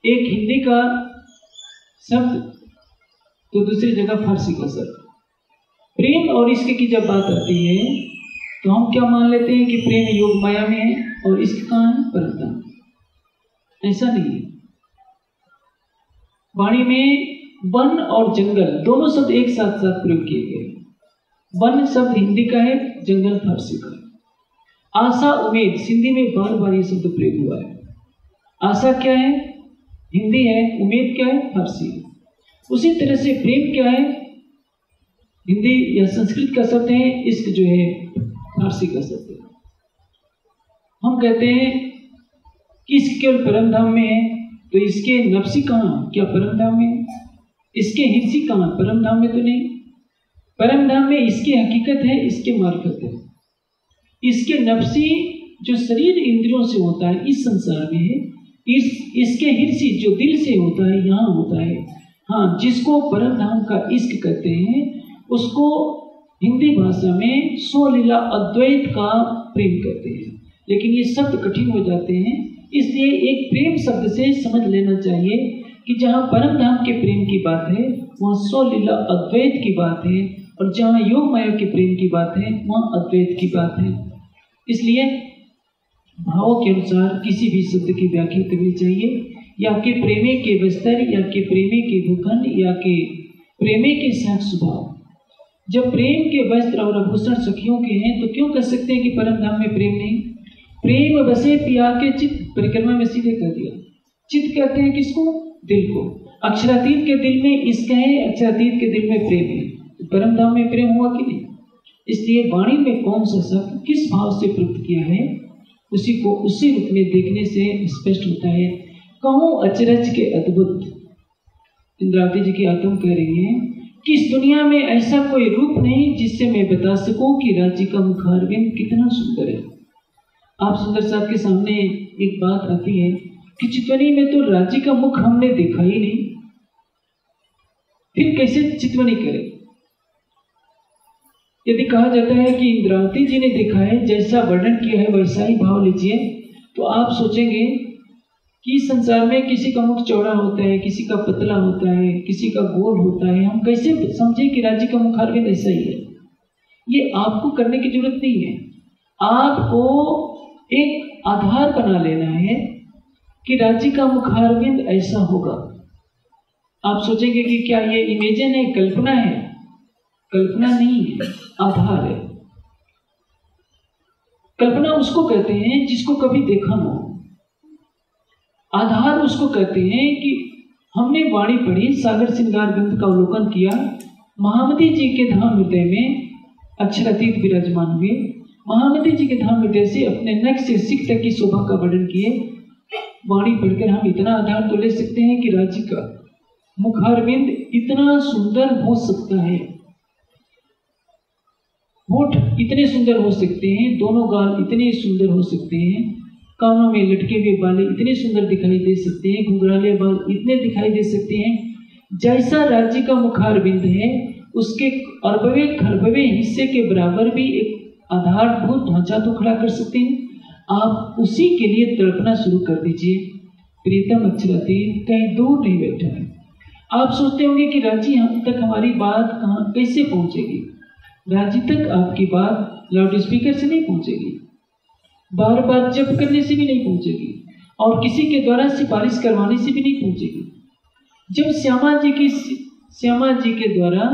एक हिंदी का शब्द तो दूसरी जगह फारसी का शब्द। प्रेम और इश्क की जब बात आती है तो हम क्या मान लेते हैं कि प्रेम योग माया में है और इश्क कहाँ है? परम। ऐसा नहीं है। वाणी में वन और जंगल दोनों शब्द एक साथ प्रयोग किए गए। वन शब्द हिंदी का है, जंगल फारसी का है। आशा उम्मीद सिंधी में बार बार ये शब्द प्रयोग हुआ है। आशा क्या है? हिंदी है। उम्मीद क्या है? फारसी है। उसी तरह से प्रेम क्या है? हिंदी या संस्कृत का शब्द है, इश्क जो है फारसी का शब्द है। हम कहते हैं कि इश्क केवल परम धाम में है, तो इसके नफसी कहाँ? क्या परम धाम में है? इसके हिस्सी कहाँ? परम धाम में तो नहीं। परम धाम में इसकी हकीकत है, इसके मार्फत है। इसके नफसी जो शरीर इंद्रियों से होता है इस संसार में है, इसके हिस्सी जो दिल से होता है यहाँ होता है। हाँ, जिसको परम धाम का इश्क कहते हैं उसको हिंदी भाषा में स्वलीला अद्वैत का प्रेम कहते हैं। लेकिन ये शब्द कठिन हो जाते हैं, इसलिए एक प्रेम शब्द से समझ लेना चाहिए कि जहाँ परम धाम के प्रेम की बात है वहाँ स्वलीला अद्वैत की बात है, और जहाँ योग माया के प्रेम की बात है वहाँ अद्वैत की बात है। इसलिए भावों के अनुसार किसी भी शब्द की व्याख्या करनी चाहिए। या के प्रेमे के बस्तर, या के प्रेमे के भूखंड, या के प्रेमे के साथ स्वभाव। जब प्रेम के वस्त्र और आभूषण सखियों के हैं तो क्यों कह सकते हैं कि परम धाम में प्रेम नहीं? प्रेम बसे पिया के चित्त, परिक्रमा में सीधे कर दिया। चित्त कहते हैं किसको? दिल को। अक्षरातीत के दिल में इश्क है, अक्षरातीत के दिल में प्रेम है। तो परम धाम में प्रेम हुआ कि नहीं? इसलिए वाणी में कौन सा शब्द किस भाव से प्रयुक्त किया है उसी को उसी रूप में देखने से स्पष्ट होता है। कहूँ अचरज के अद्भुत। इंद्रावती जी की आत्मा कह रही है कि इस दुनिया में ऐसा कोई रूप नहीं जिससे मैं बता सकूं कि राज्य का मुखारविंद कितना सुंदर है। आप सुंदर साहब के सामने एक बात आती है कि चितवनी में तो राज्य का मुख हमने देखा ही नहीं, फिर कैसे चितवनी करें? यदि कहा जाता है कि इंद्रावती जी ने देखा है, जैसा वर्णन किया है वैसा ही भाव लीजिए, तो आप सोचेंगे कि संसार में किसी का मुख चौड़ा होता है, किसी का पतला होता है, किसी का गोल होता है, हम कैसे समझे कि राज्य का मुखारविंद ऐसा ही है? ये आपको करने की जरूरत नहीं है। आपको एक आधार बना लेना है कि राज्य का मुखारविंद ऐसा होगा। आप सोचेंगे कि क्या ये इमेजिन है, कल्पना है? कल्पना नहीं है, आधार है। कल्पना उसको कहते हैं जिसको कभी देखा ना हो। आधार उसको कहते हैं कि हमने वाणी पढ़ी, सागर श्रृंगार ग्रंथ का अवलोकन किया, महामती जी के धाम हृदय में अक्षरातीत विराजमान हुए, महामती जी के धाम हृदय से अपने नख से सिख तक की शोभा का वर्णन किए। वाणी पढ़कर हम इतना आधार तो ले सकते हैं कि राज्य का मुखारविंद इतना सुंदर हो सकता है, होठ इतने सुंदर हो सकते हैं, दोनों गाल इतने सुंदर हो सकते हैं, कानों में लटके हुए बाले इतने सुंदर दिखाई दे सकते हैं, घुंघराले बाल इतने दिखाई दे सकते हैं। जैसा राज्य का मुखारविंद है, उसके अरबवें खरबवें हिस्से के बराबर भी एक आधारभूत ढांचा तो खड़ा कर सकते हैं। आप उसी के लिए तड़पना शुरू कर दीजिए। प्रीतम अक्षरातीत कहीं दूर नहीं बैठा है। आप सोचते होंगे कि राज्य हम तक हमारी बात कहाँ कैसे पहुंचेगी? राज्य तक आपकी बात लाउड स्पीकर से नहीं पहुंचेगी, बार बार जप करने से भी नहीं पहुंचेगी, और किसी के द्वारा सिफारिश करवाने से भी नहीं पहुंचेगी। जब श्यामा जी के द्वारा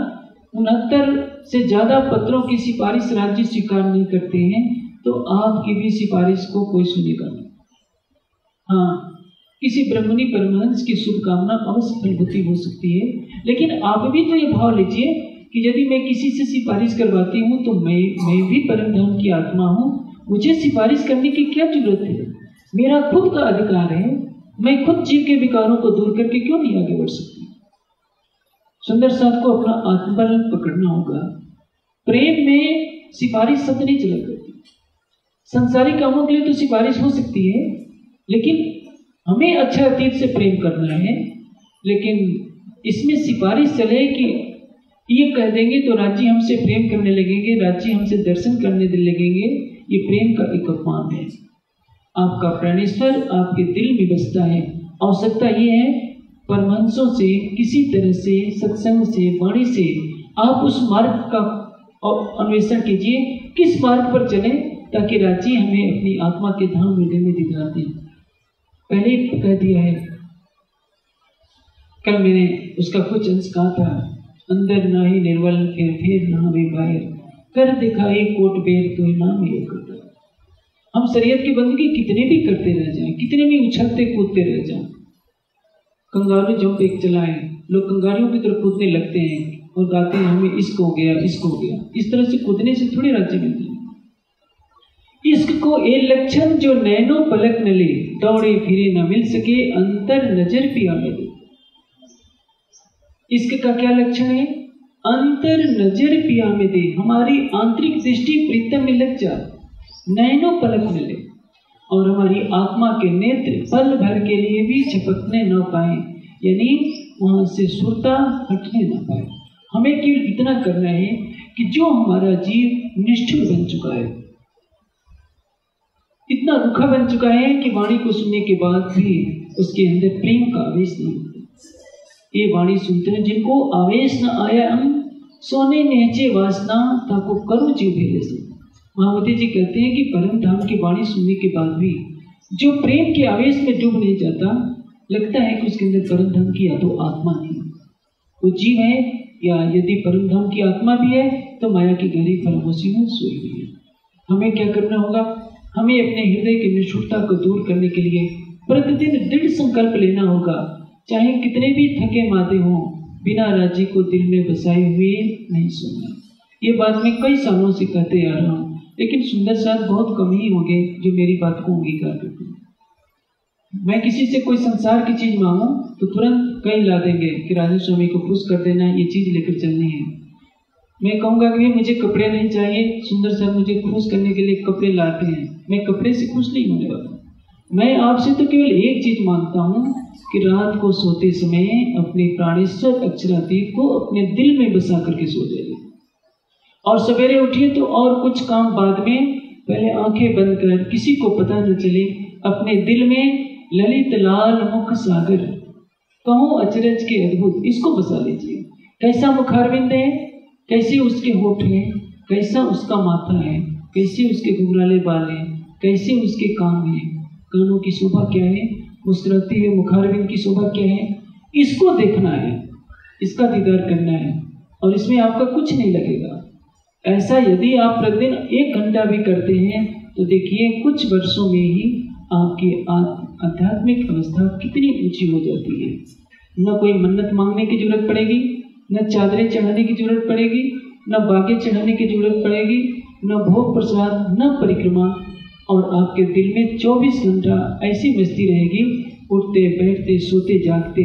69 से ज्यादा पत्रों की सिफारिश राज्य स्वीकार नहीं करते हैं, तो आपकी भी सिफारिश को कोई सुनेगा नहीं। हाँ, किसी ब्रह्मणी परमहंस की शुभकामना अवश्य फलवती हो सकती है, लेकिन आप भी तो ये भाव लीजिए कि यदि मैं किसी से सिफारिश करवाती हूँ तो मैं भी परम धाम की आत्मा हूँ, मुझे सिफारिश करने की क्या जरूरत है? मेरा खुद का अधिकार है, मैं खुद जीव के विकारों को दूर करके क्यों नहीं आगे बढ़ सकती? सुंदर साथ को अपना आत्मबल पकड़ना होगा। प्रेम में सिफारिश सत्य नहीं चला करती। संसारिक कामों के लिए तो सिफारिश हो सकती है, लेकिन हमें अच्छा अतीत से प्रेम करना है। लेकिन इसमें सिफारिश चले कि ये कह देंगे तो राज्य हमसे प्रेम करने लगेंगे, राज्य हमसे दर्शन करने लगेंगे, ये प्रेम का एक अपमान है। आपका प्राणेश्वर आपके दिल में बसता है। आवश्यकता ये है परमहंसों से किसी तरह से, सत्संग से, वाणी से आप उस मार्ग का अन्वेषण कीजिए, किस मार्ग पर चले ताकि राज्य हमें अपनी आत्मा के धाम हृदय में दिखा दें। पहले कह दिया है, कल मैंने उसका कुछ अंश कहा था, अंदर ना ही निर्वल फिर ना हमें बाहर, कर दिखा एक कोट बेर तो नाम ही करता। हम शरीयत की बंदगी कितने भी करते रह जाएं, कितने भी उछलते कूदते रह जाएं, कंगारू जंप एक चलाएं, लोग कंगारुओं की तरफ कूदने लगते हैं और गाते हैं हमें इश्क हो गया, इश्क हो गया। इस तरह से कूदने से थोड़ी राज्य मिलती है। इश्क को ए लक्षण जो नैनो पलक न ले, दौड़े फिरे न मिल सके, अंतर नजर पिया मिले। इश्क का क्या लक्षण है? अंतर नजर पिया में दे, हमारी आंतरिक दृष्टि प्रीतम में लग जाए, नैनो पलक मिले, और हमारी आत्मा के नेत्र पल भर के लिए भी झपकने न पाए, यानी वहां से सुरता हटने न पाए। हमें केवल इतना करना है कि जो हमारा जीव निष्ठुर बन चुका है, इतना रुखा बन चुका है कि वाणी को सुनने के बाद भी उसके अंदर प्रेम का आवेश नहीं होता। ये वाणी सुनते हैं जिनको आवेश न आया, हम सोने नेचे वासना ताको करो जीव भेजे से। महामती जी कहते हैं कि परम धाम की वाणी सुनने के बाद भी जो प्रेम के आवेश में डूब नहीं जाता, लगता है कि उसके अंदर परम धाम की या तो आत्मा नहीं, वो जीव है, या यदि परम धाम की आत्मा भी है तो माया की गहरी फरामोशी में सोई हुई है। हमें क्या करना होगा? हमें अपने हृदय की निष्ठुरता को दूर करने के लिए प्रतिदिन दृढ़ संकल्प लेना होगा। चाहे कितने भी थके मादे हों, बिना राज्य को दिल में बसाए हुए नहीं सोना। ये बात मैं कई सालों से कहते आ रहा हूँ, लेकिन सुंदर साथ बहुत कम ही होंगे जो मेरी बात को अंगीकार करते हैं। मैं किसी से कोई संसार की चीज मांगू तो तुरंत कहीं ला देंगे कि राजन स्वामी को खुश कर देना, ये चीज लेकर चलनी है। मैं कहूंगा कि मुझे कपड़े नहीं चाहिए, सुंदर साहब मुझे खुश करने के लिए कपड़े लाते हैं, मैं कपड़े से खुश नहीं होने वाला। मैं आपसे तो केवल एक चीज मांगता हूँ कि रात को सोते समय अपने प्राणेश्वर अक्षरातीत को अपने दिल में बसा करके सो जाइए, और सवेरे उठिए तो और कुछ काम बाद में, पहले आंखें बंद कर, किसी को पता न चले, अपने दिल में ललित लाल मुख सागर, कहो अचरज के अद्भुत, इसको बसा लीजिए। कैसा मुखारविंद है, कैसे उसके होठ हैं, कैसा उसका माथा है, कैसे उसके घुंघराले बाल हैं, कैसे उसके कान हैं, कानों की शोभा क्या है, मुस्कुराते हुए मुखारविंद की शोभा क्या है, इसको देखना है, इसका दीदार करना है, और इसमें आपका कुछ नहीं लगेगा। ऐसा यदि आप प्रतिदिन 1 घंटा भी करते हैं तो देखिए कुछ वर्षों में ही आपकी आध्यात्मिक अवस्था कितनी ऊंची हो जाती है। न कोई मन्नत मांगने की जरूरत पड़ेगी, न चादरें चढ़ाने की जरूरत पड़ेगी, न बागे चढ़ाने की जरूरत पड़ेगी, न भोग प्रसाद, न परिक्रमा, और आपके दिल में 24 घंटा ऐसी मस्ती रहेगी, उठते बैठते सोते जागते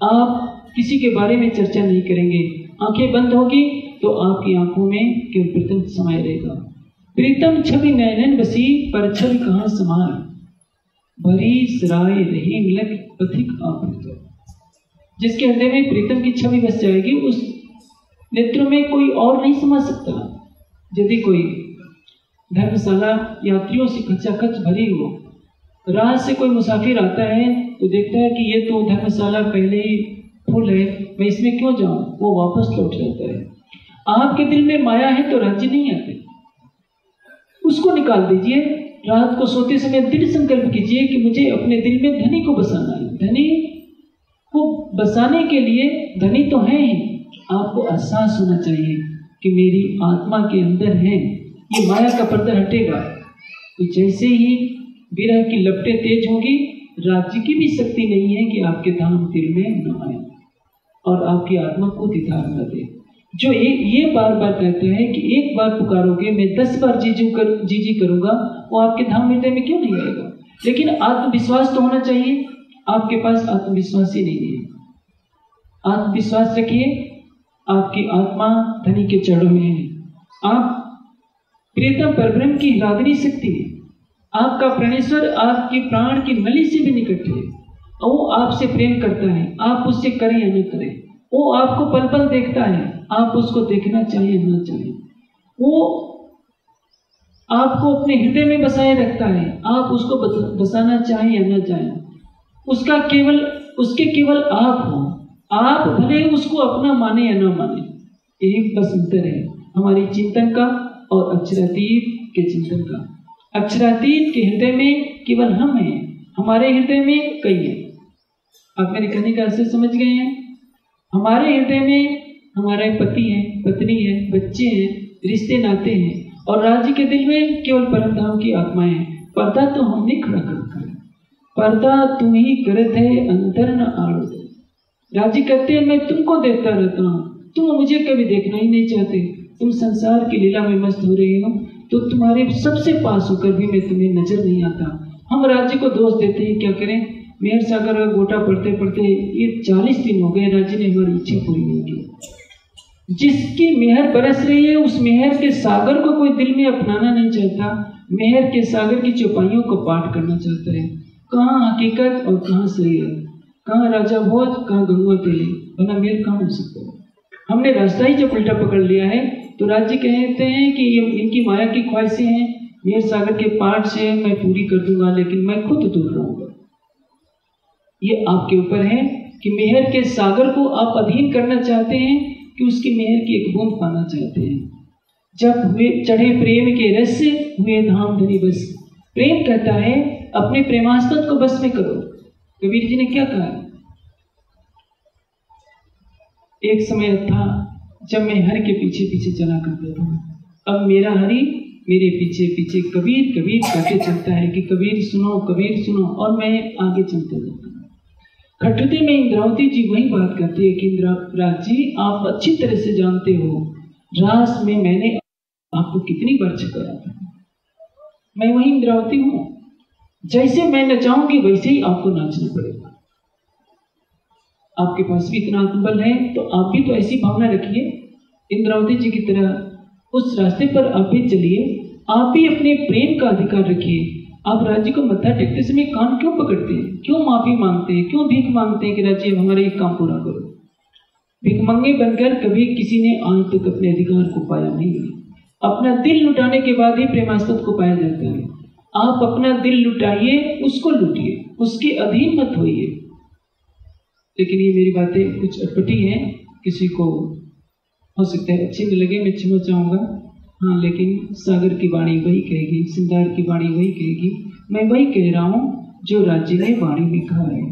आप किसी के बारे में चर्चा नहीं करेंगे। आंखें बंद होगी तो आपकी आंखों में केवल प्रीतम समाये रहेगा। प्रीतम छवि नयनन बसी, पर छवि कहाँ समाये, भरी सराय रही मिलक पथिक आप। जिसके हृदय में प्रीतम की छवि बस जाएगी, उस नेत्रों में कोई और नहीं समा सकता। यदि कोई धर्मशाला यात्रियों से खचाखच भरी हो, राह से कोई मुसाफिर आता है तो देखता है कि ये तो धर्मशाला पहले ही फुल है, मैं इसमें क्यों जाऊं, वो वापस लौट जाता है। आपके दिल में माया है तो राज्य नहीं आते, उसको निकाल दीजिए। रात को सोते समय दिल संकल्प कीजिए कि मुझे अपने दिल में धनी को बसाना है। धनी को बसाने के लिए धनी तो है ही, आपको एहसास होना चाहिए कि मेरी आत्मा के अंदर है, ये माया का पर्दा हटेगा तो जैसे ही विरह की लपटें तेज होगी, राज्य की भी शक्ति नहीं है कि आपके धाम दिल में न आए और आपकी आत्मा को दीदार न दे। जो ये बार बार कहते हैं कि एक बार पुकारोगे मैं 10 बार जी करूंगा, वो आपके धाम हृदय में क्यों नहीं आएगा। लेकिन आत्मविश्वास तो होना चाहिए, आपके पास आत्मविश्वास ही नहीं है। आत्मविश्वास रखिए, आपकी आत्मा धनी के चरणों में है। आप प्रियतम परब्रह्म की हिलादनी शक्ति है। आपका प्राणेश्वर आपकी प्राण की नली से भी निकट है और वो आपसे प्रेम करता है, आप उससे करें या न करें। वो आपको पल पल देखता है, आप उसको देखना चाहिए न चाहिए। वो आपको अपने हृदय में बसाए रखता है, आप उसको बसाना चाहें या न चाहें। उसके केवल आप हो, आप भले उसको अपना माने या न माने। एक बस अंतर है हमारी चिंतन का और अक्षरातीत के चिंतन का। अक्षरातीत के हृदय में केवल हम हैं, हमारे हृदय में कई हैं। आप मेरे कहने का अर्थ समझ गए हैं। हमारे हृदय में हमारे पति हैं, पत्नी है, बच्चे हैं, रिश्ते नाते हैं, और राज्य के दिल में केवल परमधाम की आत्माएं हैं। पर्दा तो हमने खड़ा कर रखा है, पर्दा तुम ही करत है अंतर न आड़ो। राज्य कहते हैं मैं तुमको देखता रहता हूँ, तुम मुझे कभी देखना ही नहीं चाहते। तुम संसार की लीला में मस्त हो रही हो तो तुम्हारे सबसे पास होकर भी मैं तुम्हें नजर नहीं आता। हम राज्य को दोष देते हैं, क्या करें। मेहर सागर का गोटा पढ़ते पढ़ते ये 40 दिन हो गए, राज्य ने हमारी इच्छा पूरी नहीं की। जिसकी मेहर बरस रही है उस मेहर के सागर को कोई दिल में अपनाना नहीं चाहता, मेहर के सागर की चौपाइयों को पाठ करना चाहता है। कहाँ हकीकत और कहाँ शरीयत, कहाँ राजा भोज, कहाँ गंगवा तेली, वरना मेहर कहाँ हो सकता है। हमने रास्ता ही जब उल्टा पकड़ लिया है तो राज्य कहते हैं कि ये इनकी माया की ख्वाहिशें हैं, मेहर सागर के पाठ से मैं पूरी कर दूंगा, लेकिन मैं खुद दूर रहूंगा। ये आपके ऊपर है कि मेहर के सागर को आप अधीन करना चाहते हैं कि उसकी मेहर की एक बूंद पाना चाहते हैं। जब हुए चढ़े प्रेम के रस से हुए धाम धनी बस। प्रेम कहता है अपने प्रेमास्पद को बस में करो। कबीर जी ने क्या कहा, एक समय था जब मैं हरि के पीछे पीछे चला करता था, अब मेरा हरि मेरे पीछे पीछे कबीर कबीर करके चलता है कि कबीर सुनो, और मैं आगे चलता जाता हूँ। खट्टुते में इंद्रावती जी वही बात करती है कि इंद्राज जी आप अच्छी तरह से जानते हो रास में मैंने आपको कितनी बार छकाया था। मैं वही इंद्रावती हूँ, जैसे मैं नचाऊंगी वैसे ही आपको नाचना पड़ेगा। आपके पास भी इतना आत्मबल है तो आप भी तो ऐसी भावना रखिए, इंद्रावती जी की तरह उस रास्ते पर आप भी चलिए। आप भी अपने प्रेम का अधिकार रखिए, आप राज्य को मत्था टेकते समय कान क्यों पकड़ते हैं? क्यों माफी मांगते हैं? क्यों भीख मांगते हैं कि राज्य हमारे एक काम पूरा करो? भिखमंगे बनकर कभी किसी ने आज तक अपने अधिकार को पाया नहीं है। अपना दिल लुटाने के बाद ही प्रेमास्पद को पाया जाता है। आप अपना दिल लुटाइए, उसको लुटिए, उसके अधीन मत होइए। लेकिन ये मेरी बातें कुछ अटपटी हैं, किसी को हो सकता है अच्छी न लगे, मैं क्षमा चाहूंगा। हाँ, लेकिन सागर की वाणी वही कहेगी, सिंगार की वाणी वही कहेगी। मैं वही कह रहा हूँ जो राज्य ने वाणी में कहा है।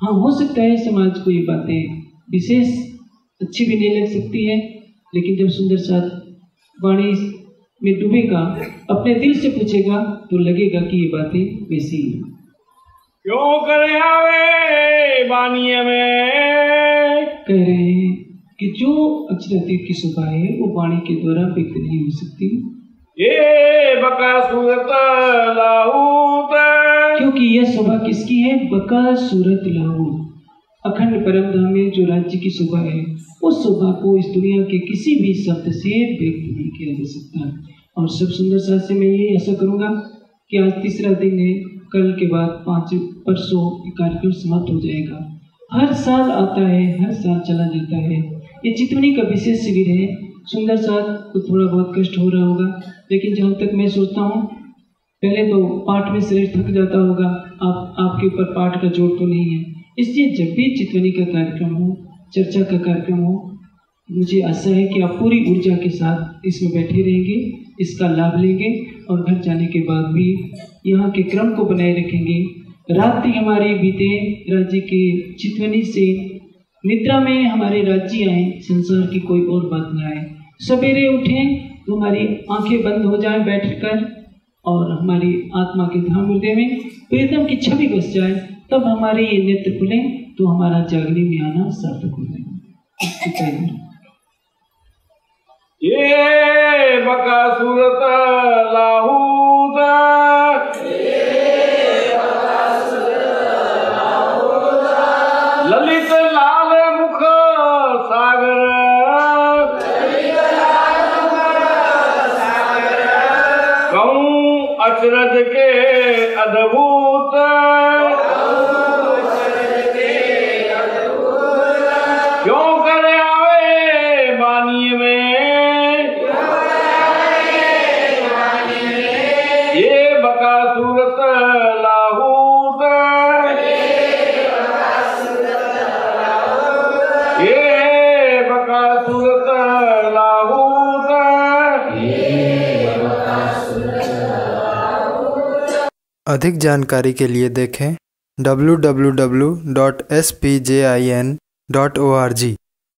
हाँ, हो सकता है समाज को ये बातें विशेष अच्छी भी नहीं लग सकती है, लेकिन जब सुंदर साथ वाणी में डूबेगा, अपने दिल से पूछेगा, तो लगेगा कि ये बातें वैसी ही हैं। क्यों करे आवे बानिए में, कह रहे हैं कि जो अक्षरातीत की शोभा है वो वाणी के द्वारा व्यक्त नहीं हो सकती। ये बकासूरत लाहूत, क्योंकि यह शोभा किसकी है? बकासूरत लाहूत, अखंड परमधाम में जो राज्य की शोभा है, उस शोभा को इस दुनिया के किसी भी शब्द से व्यक्त नहीं किया जा सकता। और सब सुंदर साथ से मैं ये आशा करूंगा कि आज तीसरा दिन है, कल के बाद 5 परसों कार्यक्रम समाप्त हो जाएगा। हर साल आता है, हर साल चला जाता है। ये चितवनी का विशेष शिविर है। सुंदर साथ को थोड़ा बहुत कष्ट हो रहा होगा, लेकिन जहाँ तक मैं सोचता हूँ, पहले तो पाठ में शरीर थक जाता होगा, आपके ऊपर पाठ का जोर तो नहीं है। इसलिए जब भी चितवनी का कार्यक्रम हो, चर्चा का कार्यक्रम हो, मुझे आशा है कि आप पूरी ऊर्जा के साथ इसमें बैठे रहेंगे, इसका लाभ लेंगे और घर जाने के बाद भी यहाँ के क्रम को बनाए रखेंगे। रात्रि हमारी बीते राज्य के चितवनी से निद्रा में हमारे राज्य आए, संसार की कोई और बात न आए। सवेरे उठें तो हमारी आंखें बंद हो जाएं बैठकर, और हमारी आत्मा के धाम हृदय में प्रीतम की छवि बस जाए, तब हमारे ये नेत्र खुलें तो हमारा जागने में आना सार्थक हो जाएगा। ये बकासूरत लाहूत, ललित लाल मुख सागर, कहूँ अचरज के अद्भुत, क्यों करे आवे बानी में, ये बकासूरत लाहूत, ये बकासूरत लाहूत। अधिक जानकारी के लिए देखें www.spjin.org।